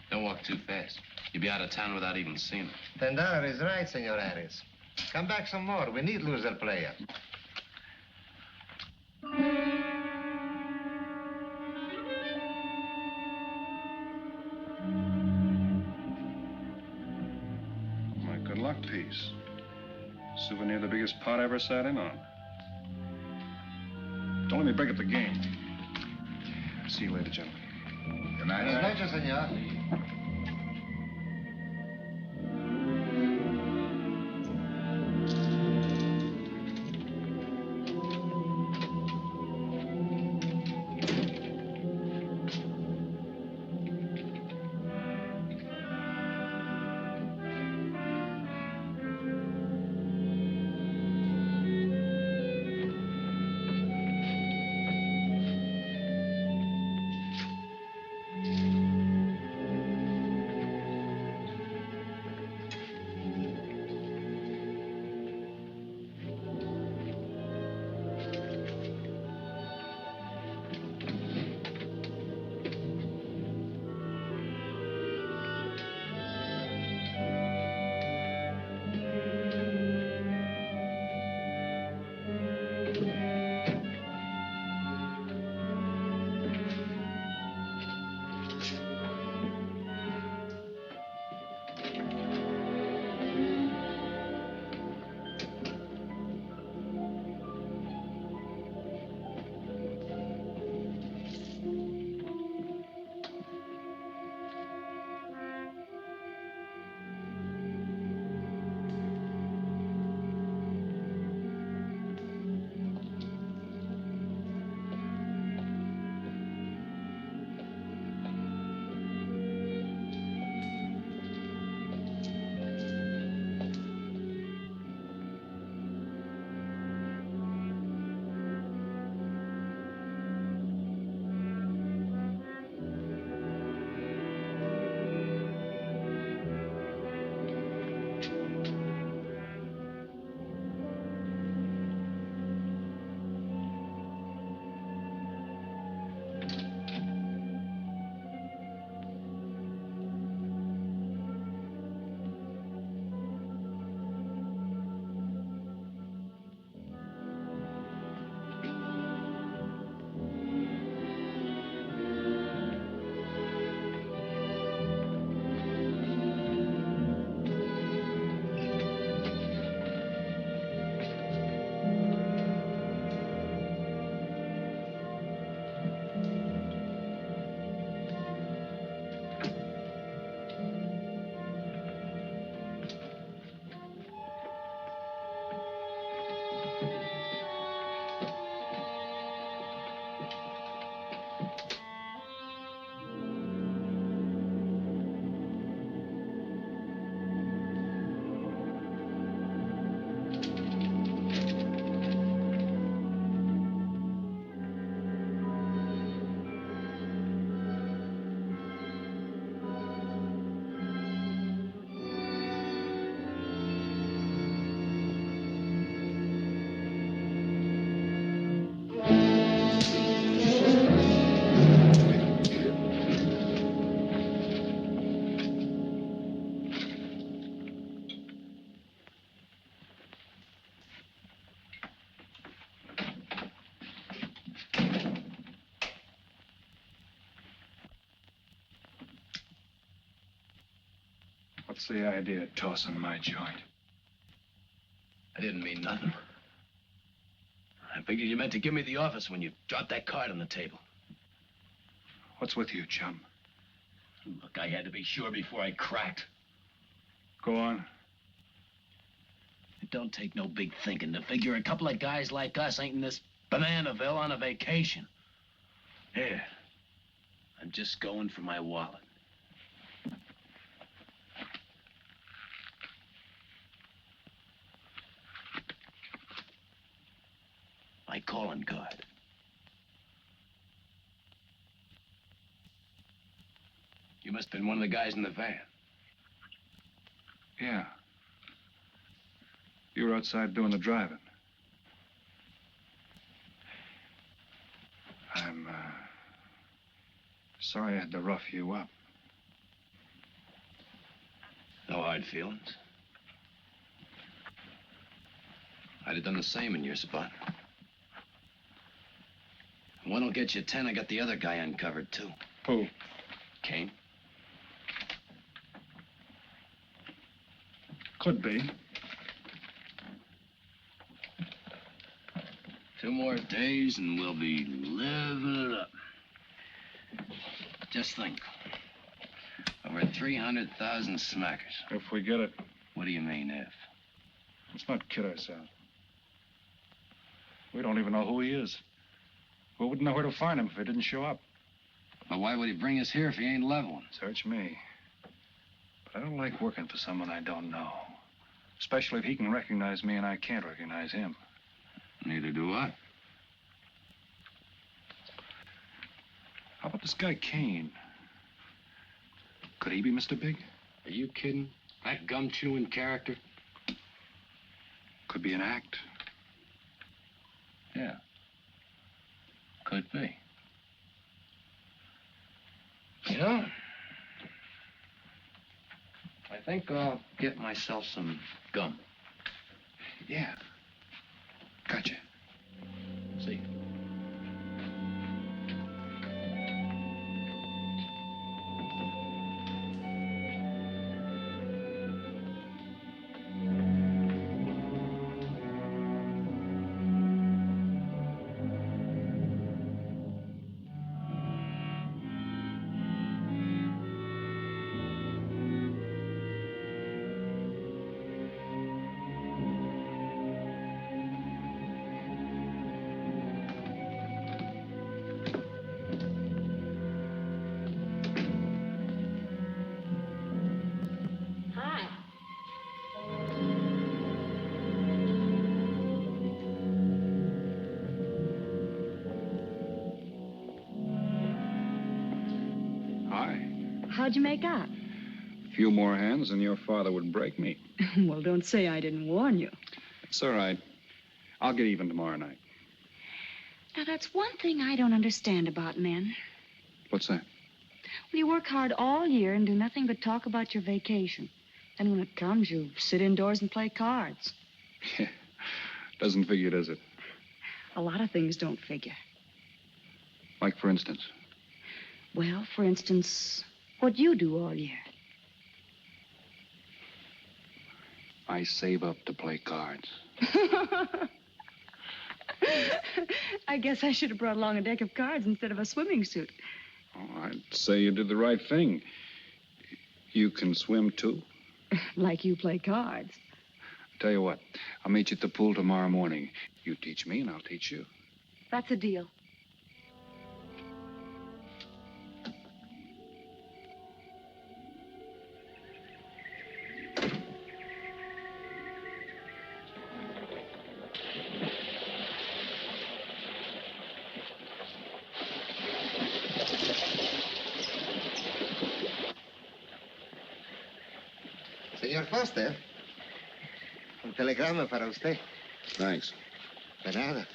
Don't walk too fast. You'll be out of town without even seeing it. $10 is right, Senor Harris. Come back some more. We need loser player. My good luck piece. Souvenir the biggest pot I ever sat in on. Don't let me break up the game. See you later, gentlemen. Good night. Buenas noches, senor. What's the idea of tossing my joint? I didn't mean nothing. I figured you meant to give me the office when you dropped that card on the table. What's with you, chum? Look, I had to be sure before I cracked. Go on. It don't take no big thinking to figure a couple of guys like us ain't in this Bananaville on a vacation. Here, I'm just going for my wallet. My calling card. You must have been one of the guys in the van. Yeah. You were outside doing the driving. I'm, sorry I had to rough you up. No hard feelings. I'd have done the same in your spot. One will get you 10. I got the other guy uncovered, too. Who? Kane. Could be. 2 more days and we'll be living it up. Just think. Over 300,000 smackers. If we get it. What do you mean, if? Let's not kid ourselves. We don't even know who he is. We wouldn't know where to find him if he didn't show up. But why would he bring us here if he ain't leveling? Search me. But I don't like working for someone I don't know. Especially if he can recognize me and I can't recognize him. Neither do I. How about this guy Kane? Could he be Mr. Big? Are you kidding? That gum-chewing character? Could be an act. Yeah. Could be. You know, I think I'll get myself some gum. Yeah. Gotcha. See. How'd you make out? A few more hands and your father would break me. Well, don't say I didn't warn you. It's all right. I'll get even tomorrow night. Now, that's one thing I don't understand about men. What's that? Well, you work hard all year and do nothing but talk about your vacation. Then when it comes, you sit indoors and play cards. Yeah. Doesn't figure, does it? A lot of things don't figure. Like, for instance? Well, for instance, what you do all year. I save up to play cards. I guess I should have brought along a deck of cards instead of a swimming suit. Oh, I'd say you did the right thing. You can swim, too? Like you play cards. Tell you what, I'll meet you at the pool tomorrow morning. You teach me and I'll teach you. That's a deal. Señor Foster, un telegrama para usted. Thanks. De nada.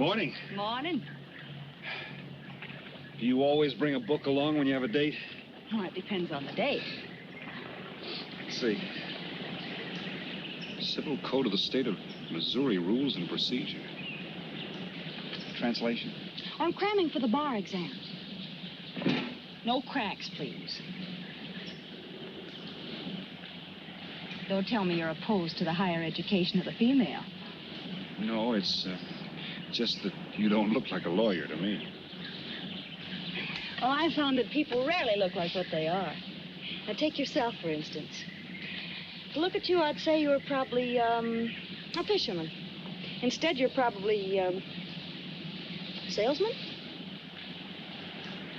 Morning. Morning. Do you always bring a book along when you have a date? Well, it depends on the date. Let's see. Civil Code of the State of Missouri Rules and Procedure. Translation? I'm cramming for the bar exam. No cracks, please. Don't tell me you're opposed to the higher education of the female. No, it's just that you don't look like a lawyer to me. Well, I found that people rarely look like what they are. Now, take yourself, for instance. To look at you, I'd say you were probably, a fisherman. Instead, you're probably, salesman?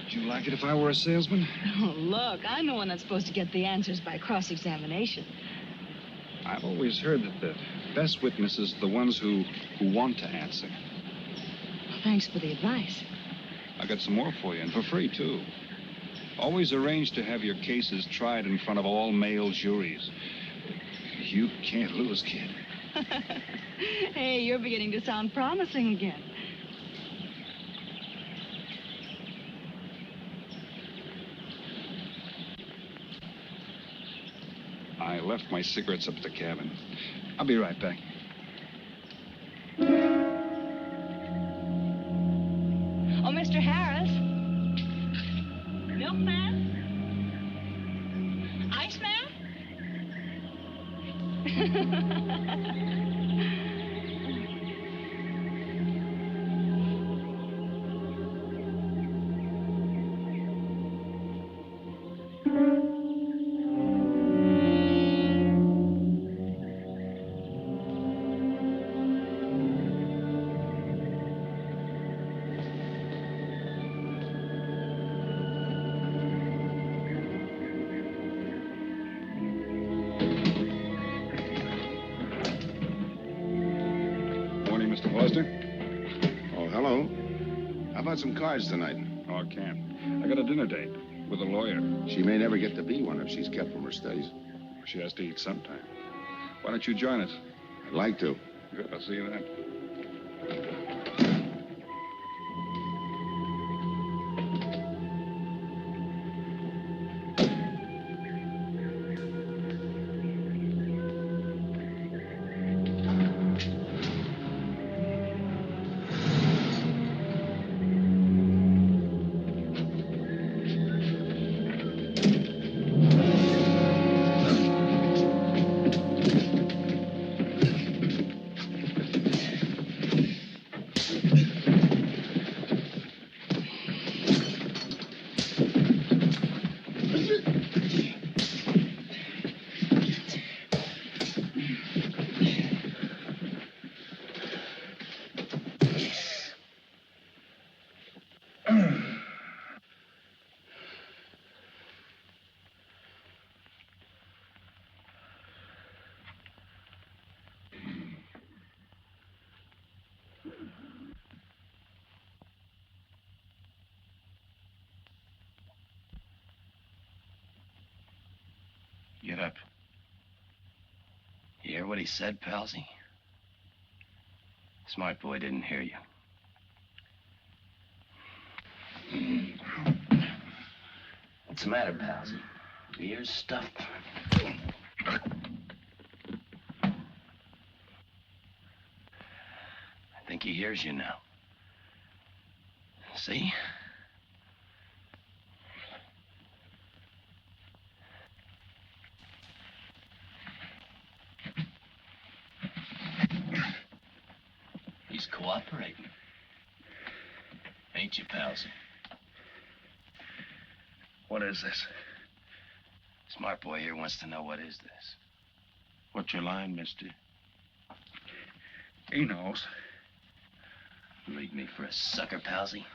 Would you like it if I were a salesman? Oh, look, I'm the one that's supposed to get the answers by cross-examination. I've always heard that the best witnesses are the ones who want to answer. Well, thanks for the advice. I got some more for you, and for free, too. Always arrange to have your cases tried in front of all male juries. You can't lose, kid. Hey, you're beginning to sound promising again. I left my cigarettes up at the cabin. I'll be right back. Oh, Mr. Harris? Milkman? Iceman? Morning, Mr. Foster. Oh, hello. How about some cards tonight? Oh, I can't. I got a dinner date with a lawyer. She may never get to be one if she's kept from her studies. She has to eat sometime. Why don't you join us? I'd like to. Good, I'll see you then. Get up. You hear what he said, Palsy? Smart boy didn't hear you. What's the matter, Palsy? Your ears stuffed? I think he hears you now. See? He's cooperating. Ain't you, Palsy? What is this? Smart boy here wants to know what is this. What's your line, mister? He knows. Leave me for a sucker, Palsy.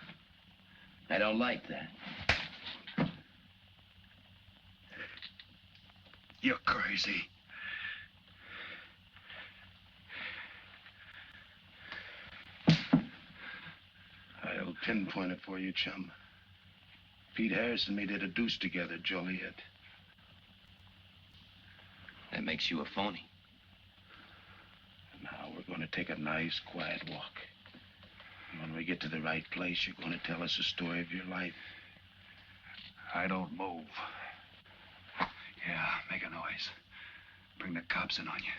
I don't like that. You're crazy. I'll pinpoint it for you, chum. Pete Harris and me did a deuce together, Joliet. That makes you a phony. Now we're going to take a nice, quiet walk. When we get to the right place, you're going to tell us the story of your life. I don't move. Yeah, make a noise. Bring the cops in on you.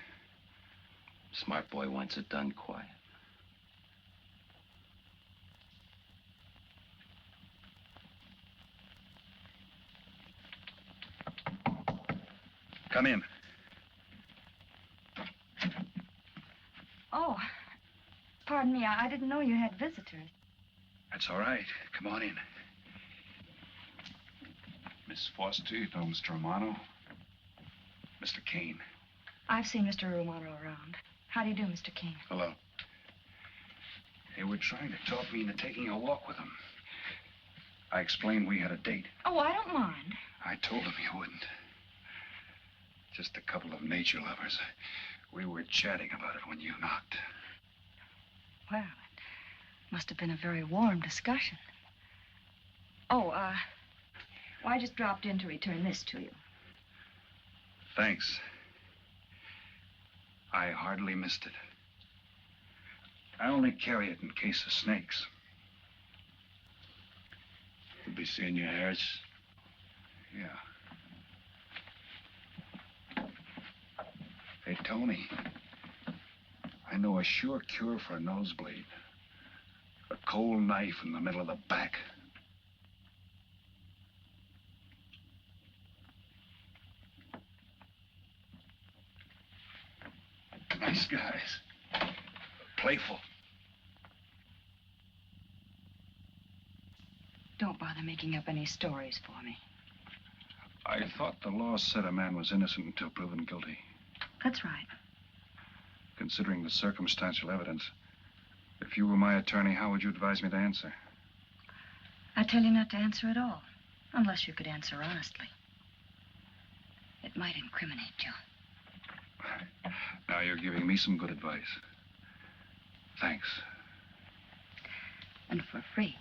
Smart boy wants it done quiet. Come in. Oh, pardon me. I didn't know you had visitors. That's all right. Come on in. Miss Foster, you know Mr. Romano? Mr. Kane. I've seen Mr. Romano around. How do you do, Mr. King? Hello. They were trying to talk me into taking a walk with them. I explained we had a date. Oh, I don't mind. I told them you wouldn't. Just a couple of nature lovers. We were chatting about it when you knocked. Well, it must have been a very warm discussion. Oh, well, I just dropped in to return this to you. Thanks. I hardly missed it. I only carry it in case of snakes. You'll be seeing your Harris? Yeah. Hey, Tony. I know a sure cure for a nosebleed. A cold knife in the middle of the back. Nice guys. Playful. Don't bother making up any stories for me. I thought the law said a man was innocent until proven guilty. That's right. Considering the circumstantial evidence, if you were my attorney, how would you advise me to answer? I tell you not to answer at all, unless you could answer honestly. It might incriminate you. Now you're giving me some good advice. Thanks. And for free.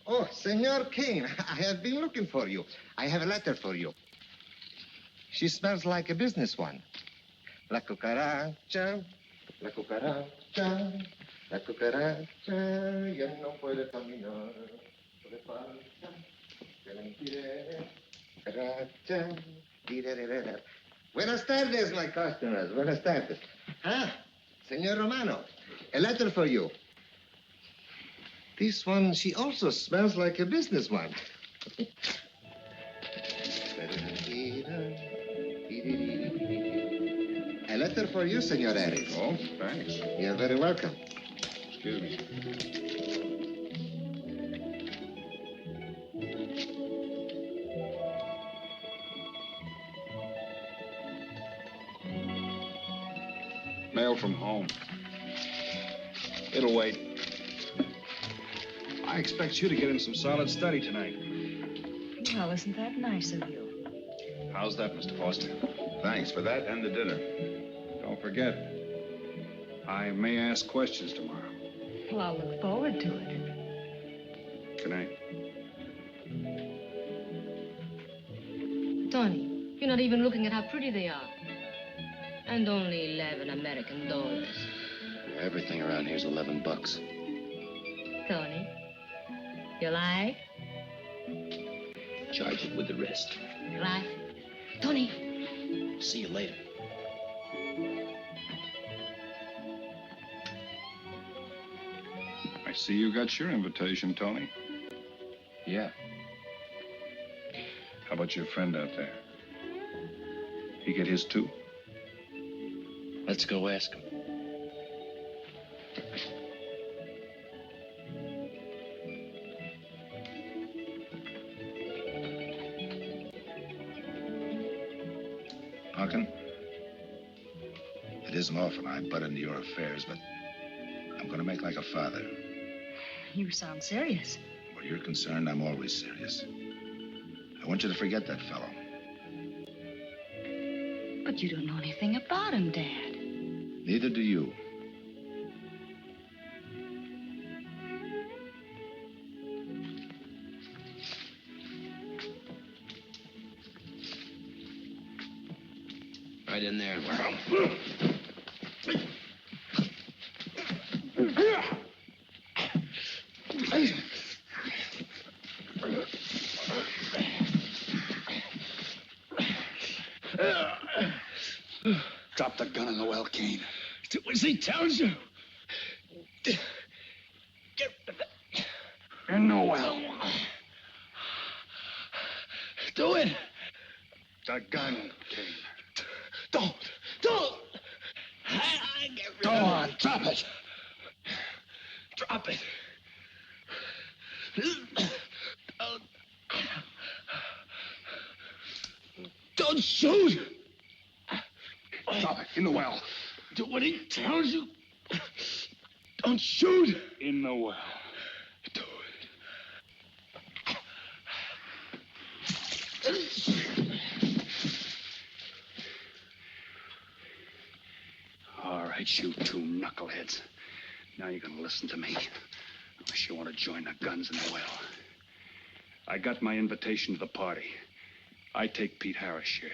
Oh, Senor Kane, I have been looking for you. I have a letter for you. She smells like a business one. La cucaracha, La cucaracha ya no puede caminar. Sobre falsa, te mentiré. Cucaracha. Dirererera. Buenas tardes, my customers. Buenas tardes. Ah, Senor Romano, a letter for you. This one, she also smells like a business one. A letter for you, Senor Harris. Oh, thanks. You're very welcome. Excuse me. Mail from home. It'll wait. I expect you to get in some solid study tonight. Well, isn't that nice of you? How's that, Mr. Foster? Thanks for that and the dinner. Don't forget, I may ask questions tomorrow. Well, I'll look forward to it. Good night. Tony, you're not even looking at how pretty they are. And only 11 American dollars. Everything around here's $11. Tony, you like? Charge it with the rest. Gracias. Tony. See you later. I see you got your invitation, Tony. Yeah. How about your friend out there? He get his too? Let's go ask him. Punkin, it isn't often I butt into your affairs, but I'm going to make like a father. You sound serious. Where you're concerned, I'm always serious. I want you to forget that fellow. But you don't know anything about him, Dad. Neither do you. Right in there. Drop the gun in the well, Kane. Do as he tells you. In the well. Do it. The gun, Kane. Don't. I get rid Go of on, it. drop it. Drop it. Don't shoot. Drop it, in the well. Do what he tells you. Don't shoot. In the well. Do All right, you two knuckleheads. Now you're gonna listen to me. Unless you want to join the guns in the well. I got my invitation to the party. I take Pete Harris' share.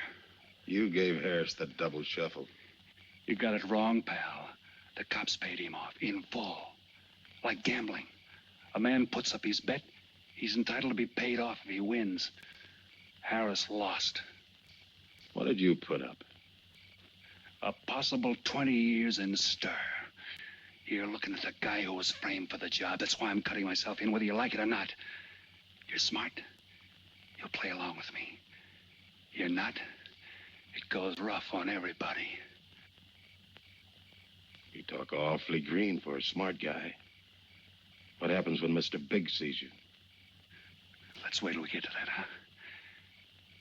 You gave Harris the double shuffle. You got it wrong, pal. The cops paid him off in full. Like gambling. A man puts up his bet, he's entitled to be paid off if he wins. Harris lost. What did you put up? A possible 20 years in stir. You're looking at the guy who was framed for the job. That's why I'm cutting myself in, whether you like it or not. You're smart. You'll play along with me. You're not. It goes rough on everybody. You talk awfully green for a smart guy. What happens when Mr. Big sees you? Let's wait till we get to that, huh?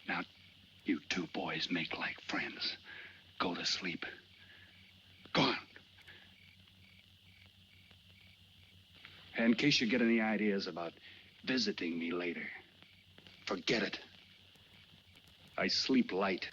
Now, you two boys make like friends. Go to sleep. Go on. And in case you get any ideas about visiting me later, forget it. I sleep light.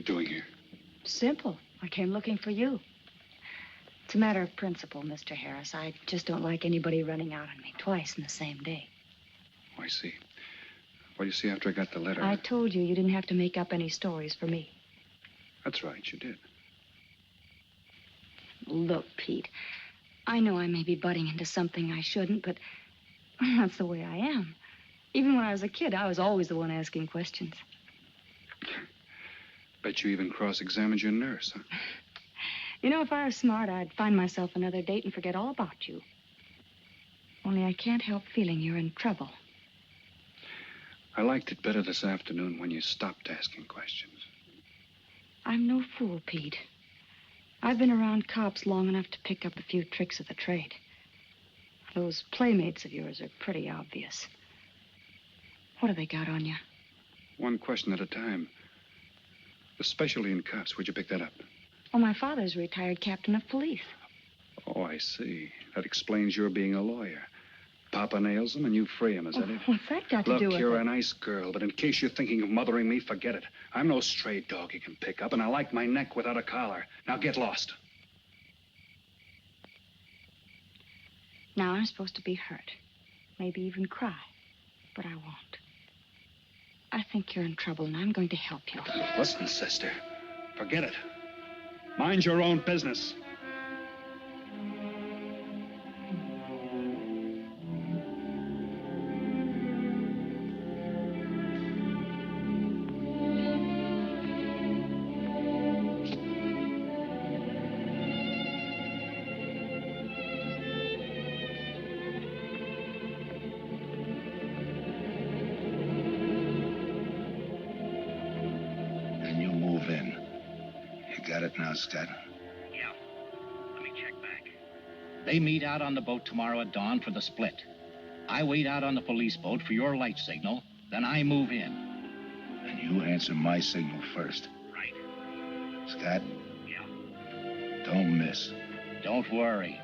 doing here? Simple. I came looking for you. It's a matter of principle, Mr. Harris. I just don't like anybody running out on me twice in the same day. Oh, I see. Well, you see, after I got the letter... I told you didn't have to make up any stories for me. That's right, you did. Look, Pete, I know I may be butting into something I shouldn't, but that's the way I am. Even when I was a kid, I was always the one asking questions. Bet you even cross-examined your nurse, huh? You know, if I was smart, I'd find myself another date and forget all about you. Only I can't help feeling you're in trouble. I liked it better this afternoon when you stopped asking questions. I'm no fool, Pete. I've been around cops long enough to pick up a few tricks of the trade. Those playmates of yours are pretty obvious. What have they got on you? One question at a time. The specialty in cops, where'd you pick that up? Well, my father's a retired captain of police. Oh, I see. That explains your being a lawyer. Papa nails him and you free him, is that it? What's that got to do with it? Look, you're a nice girl, but in case you're thinking of mothering me, forget it. I'm no stray dog you can pick up, and I like my neck without a collar. Now get lost. Now I'm supposed to be hurt. Maybe even cry. But I won't. I think you're in trouble, and I'm going to help you. Listen, sister. Forget it. Mind your own business. Now, Scott. Yeah. Let me check back. They meet out on the boat tomorrow at dawn for the split. I wait out on the police boat for your light signal, then I move in. And you answer my signal first. Right. Scott? Yeah. Don't miss. Don't worry.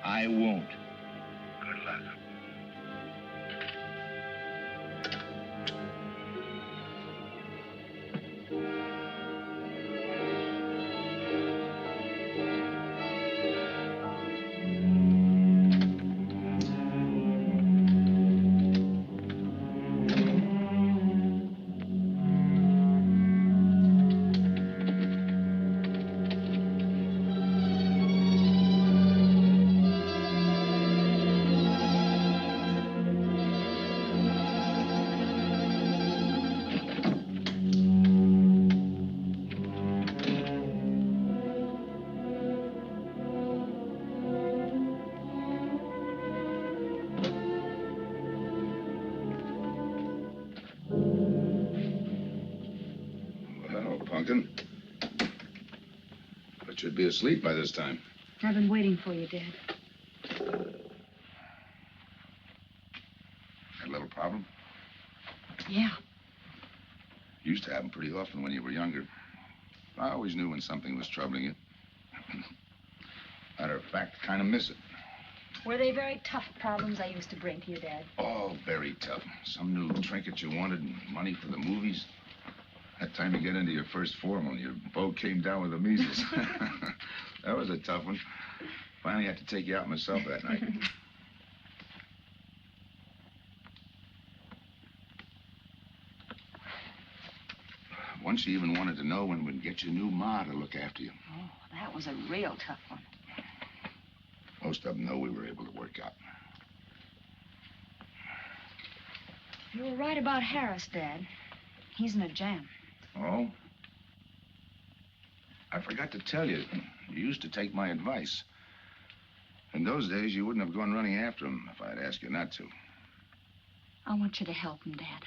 I won't. Good luck. But you'd be asleep by this time. I've been waiting for you, Dad. Had a little problem? Yeah. Used to happen pretty often when you were younger. I always knew when something was troubling you. Matter of fact, kind of miss it. Were they very tough problems I used to bring to you, Dad? Oh, very tough. Some new trinket you wanted, and money for the movies. That time you get into your first formal, your boat came down with the measles. That was a tough one. Finally had to take you out myself that night. Once you even wanted to know when we'd get your new ma to look after you. Oh, that was a real tough one. Most of them know we were able to work out. You were right about Harris, Dad. He's in a jam. Oh? I forgot to tell you. You used to take my advice. In those days, you wouldn't have gone running after him if I'd asked you not to. I want you to help him, Dad.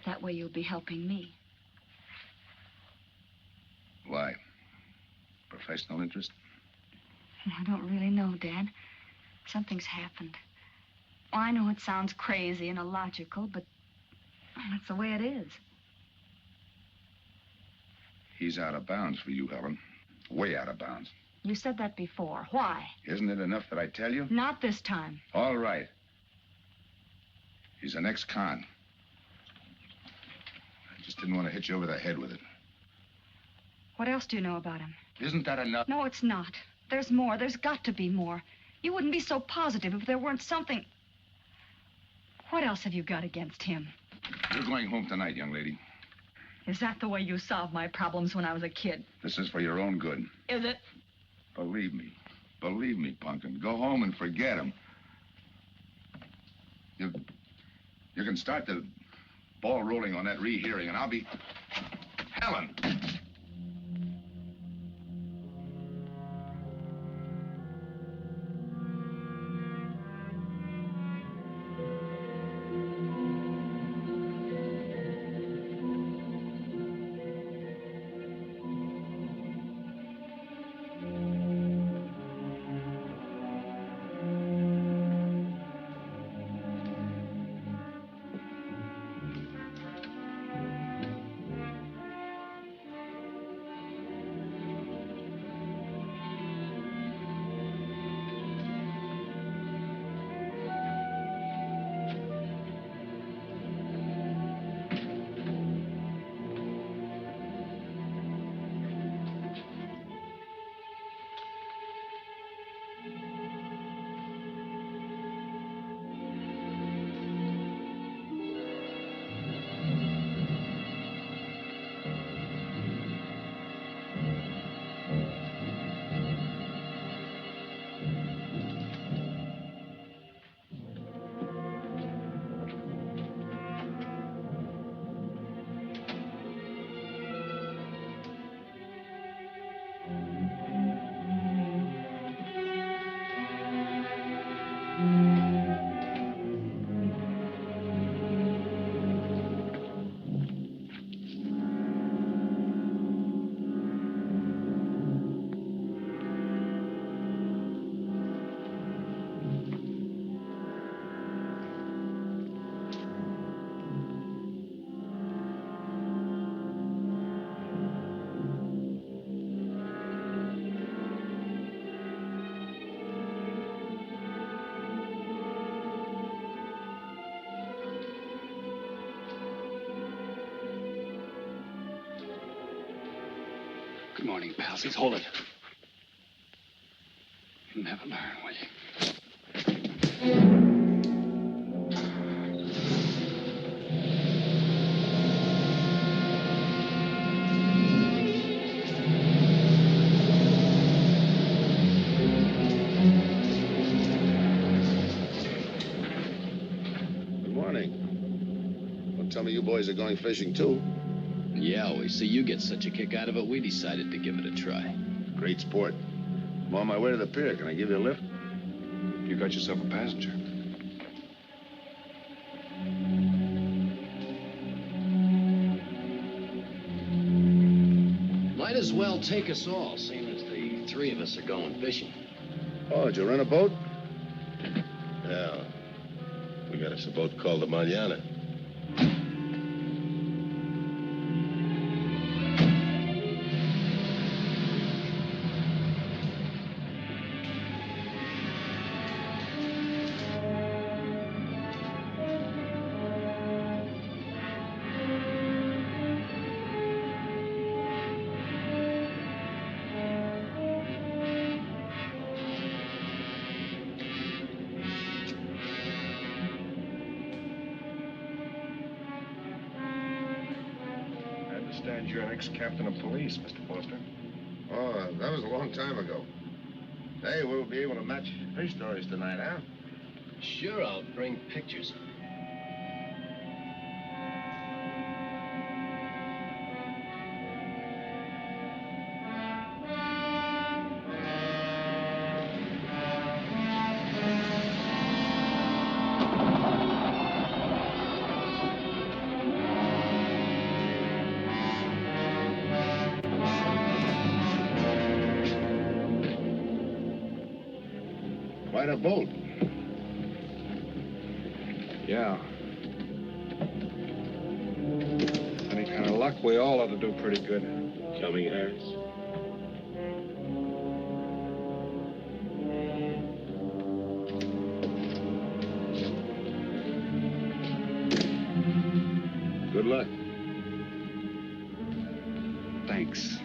That way you'll be helping me. Why? Professional interest? I don't really know, Dad. Something's happened. Oh, I know it sounds crazy and illogical, but that's the way it is. He's out of bounds for you, Helen. Way out of bounds. You said that before. Why? Isn't it enough that I tell you? Not this time. All right. He's an ex-con. I just didn't want to hit you over the head with it. What else do you know about him? Isn't that enough? No, it's not. There's more. There's got to be more. You wouldn't be so positive if there weren't something. What else have you got against him? You're going home tonight, young lady. Is that the way you solved my problems when I was a kid? This is for your own good. Is it? Believe me. Believe me, Punkin. Go home and forget him. You can start the ball rolling on that rehearing, and I'll be... Helen! Good morning, palsies. Hold it. You'll never learn, will you? Good morning. Don't tell me you boys are going fishing, too. Yeah, we see you get such a kick out of it, we decided to give it a try. Great sport. I'm on my way to the pier. Can I give you a lift? You got yourself a passenger. Might as well take us all, seeing as the three of us are going fishing. Oh, did you rent a boat? Yeah. We got us a boat called the Mariana. You're an ex-captain of police, Mr. Foster. Oh, that was a long time ago. Hey, we'll be able to match fish stories tonight, huh? Sure, I'll bring pictures. Quite a boat. Yeah. Any kind of luck, we all ought to do pretty good. Coming, Harris? Good luck. Thanks.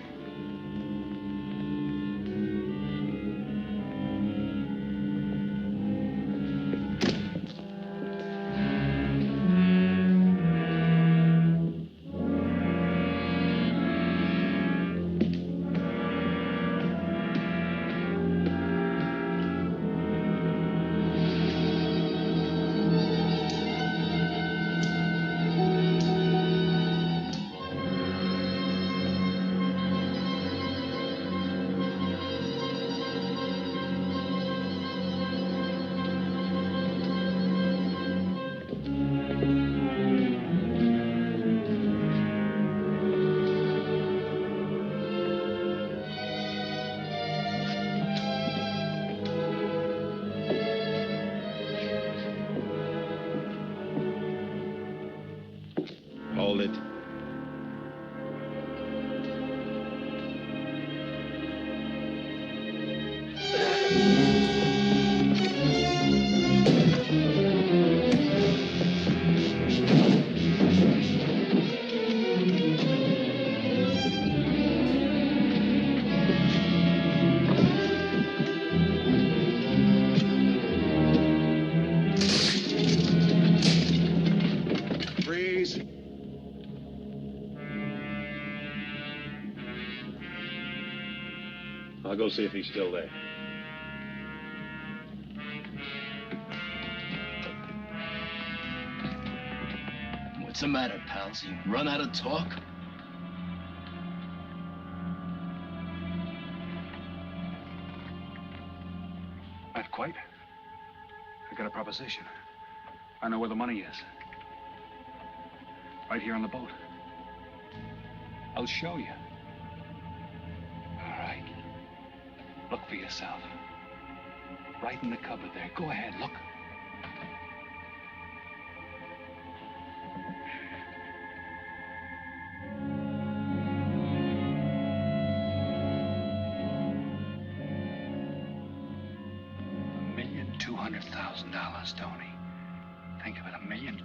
handle it. Freeze. I'll go see if he's still there. What's the matter, pals? You run out of talk? Not quite. I got a proposition. I know where the money is. Right here on the boat. I'll show you. All right. Look for yourself. Right in the cupboard there. Go ahead, look. $1,200,000, Tony. Think of it, $1.2 million.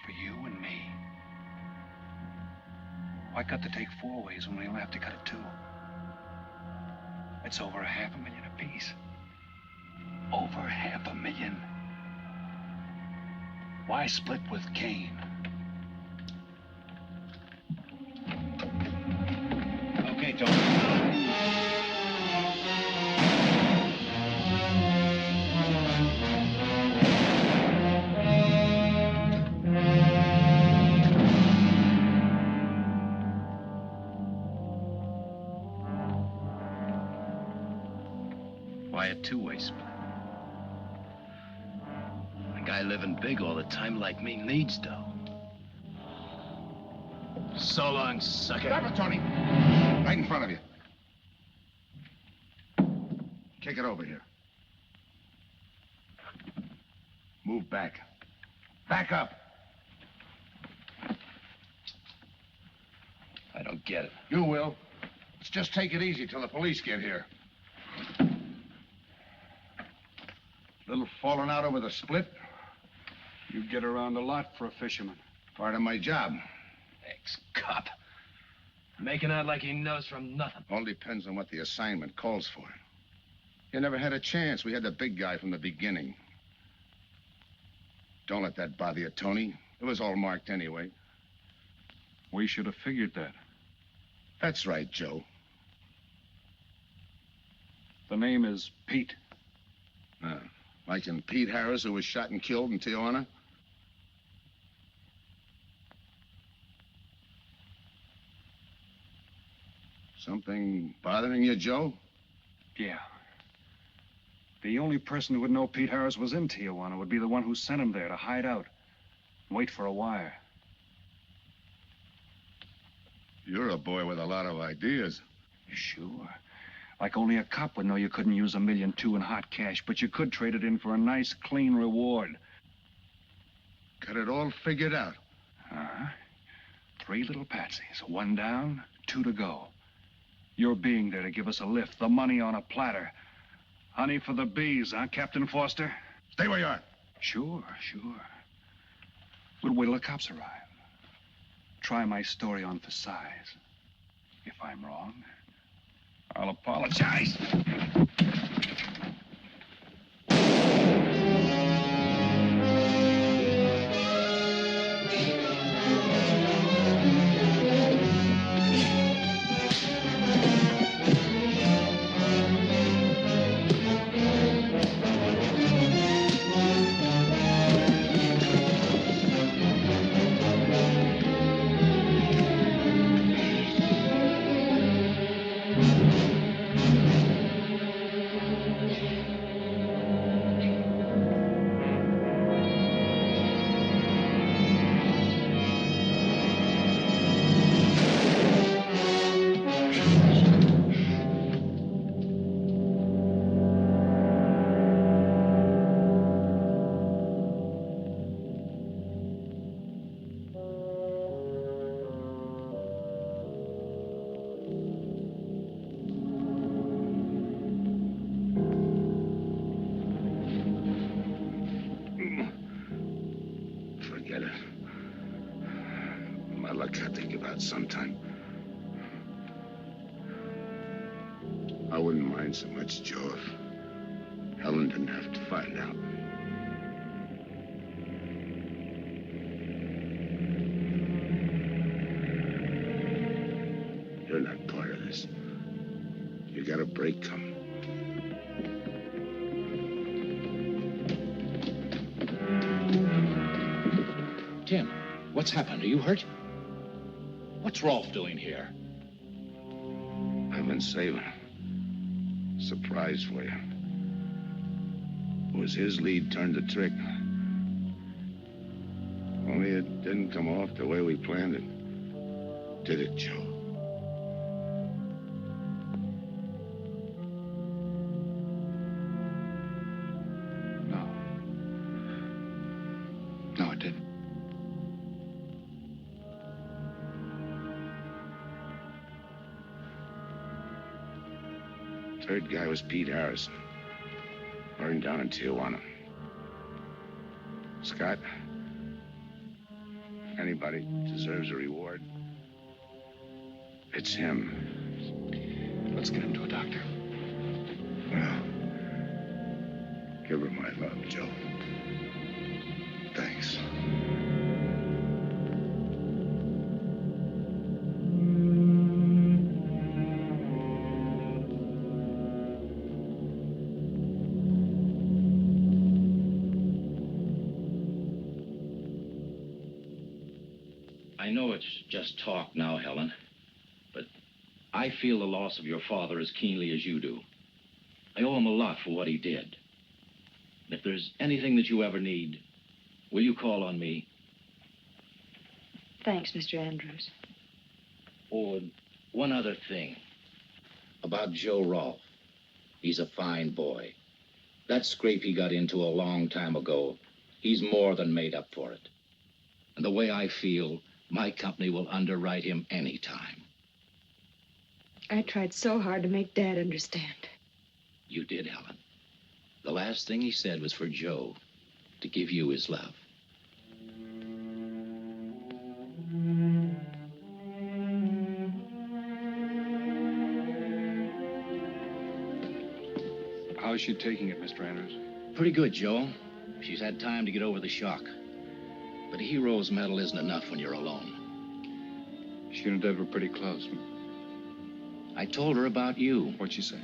For you and me. Why cut the take 4 ways when we only have to cut it 2? It's over $500,000 apiece. Over $500,000. Why split with Kane? Okay, Tony. Why a two-way split? A guy living big all the time like me needs dough. So long, sucker. Stop it, Tony. Right in front of you. Kick it over here. Move back. Back up. I don't get it. You will. Let's just take it easy till the police get here. Little falling out over the split. You get around a lot for a fisherman. Part of my job. Ex-cop. Making out like he knows from nothing. All depends on what the assignment calls for. You never had a chance. We had the big guy from the beginning. Don't let that bother you, Tony. It was all marked anyway. We should have figured that. That's right, Joe. The name is Pete. Like in Pete Harris, who was shot and killed in Tijuana? Something bothering you, Joe? Yeah. The only person who would know Pete Harris was in Tijuana would be the one who sent him there to hide out and wait for a wire. You're a boy with a lot of ideas. Sure. Like only a cop would know you couldn't use $1.2 million in hot cash, but you could trade it in for a nice, clean reward. Got it all figured out. 3 little patsies. 1 down, 2 to go. Your being there to give us a lift, the money on a platter. Honey for the bees, huh, Captain Foster? Stay where you are. Sure. We'll wait till the cops arrive. Try my story on for size. If I'm wrong, I'll apologize. out sometime. I wouldn't mind so much, Joe, if Helen didn't have to find out. You're not part of this. You got a break coming. Tim, what's happened? Are you hurt? What's Rolfe doing here? I've been saving. Surprise for you. It was his lead turned the trick. Only it didn't come off the way we planned it. Did it, Joe? No, it didn't. Third guy was Pete Harrison. Burned down in Tijuana. Scott, if anybody deserves a reward, it's him. Let's get him to a doctor. Well, give her my love, Joe. Thanks. I know it's just talk now, Helen, but I feel the loss of your father as keenly as you do. I owe him a lot for what he did. And if there's anything that you ever need, will you call on me? Thanks, Mr. Andrews. Oh, and one other thing. About Joe Rolfe. He's a fine boy. That scrape he got into a long time ago, he's more than made up for it. And the way I feel, my company will underwrite him any time. I tried so hard to make Dad understand. You did, Helen. The last thing he said was for Joe to give you his love. How's she taking it, Mr. Andrews? Pretty good, Joe. She's had time to get over the shock. But a hero's medal isn't enough when you're alone. She and Dad were pretty close. I told her about you. What'd she say?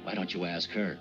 Why don't you ask her?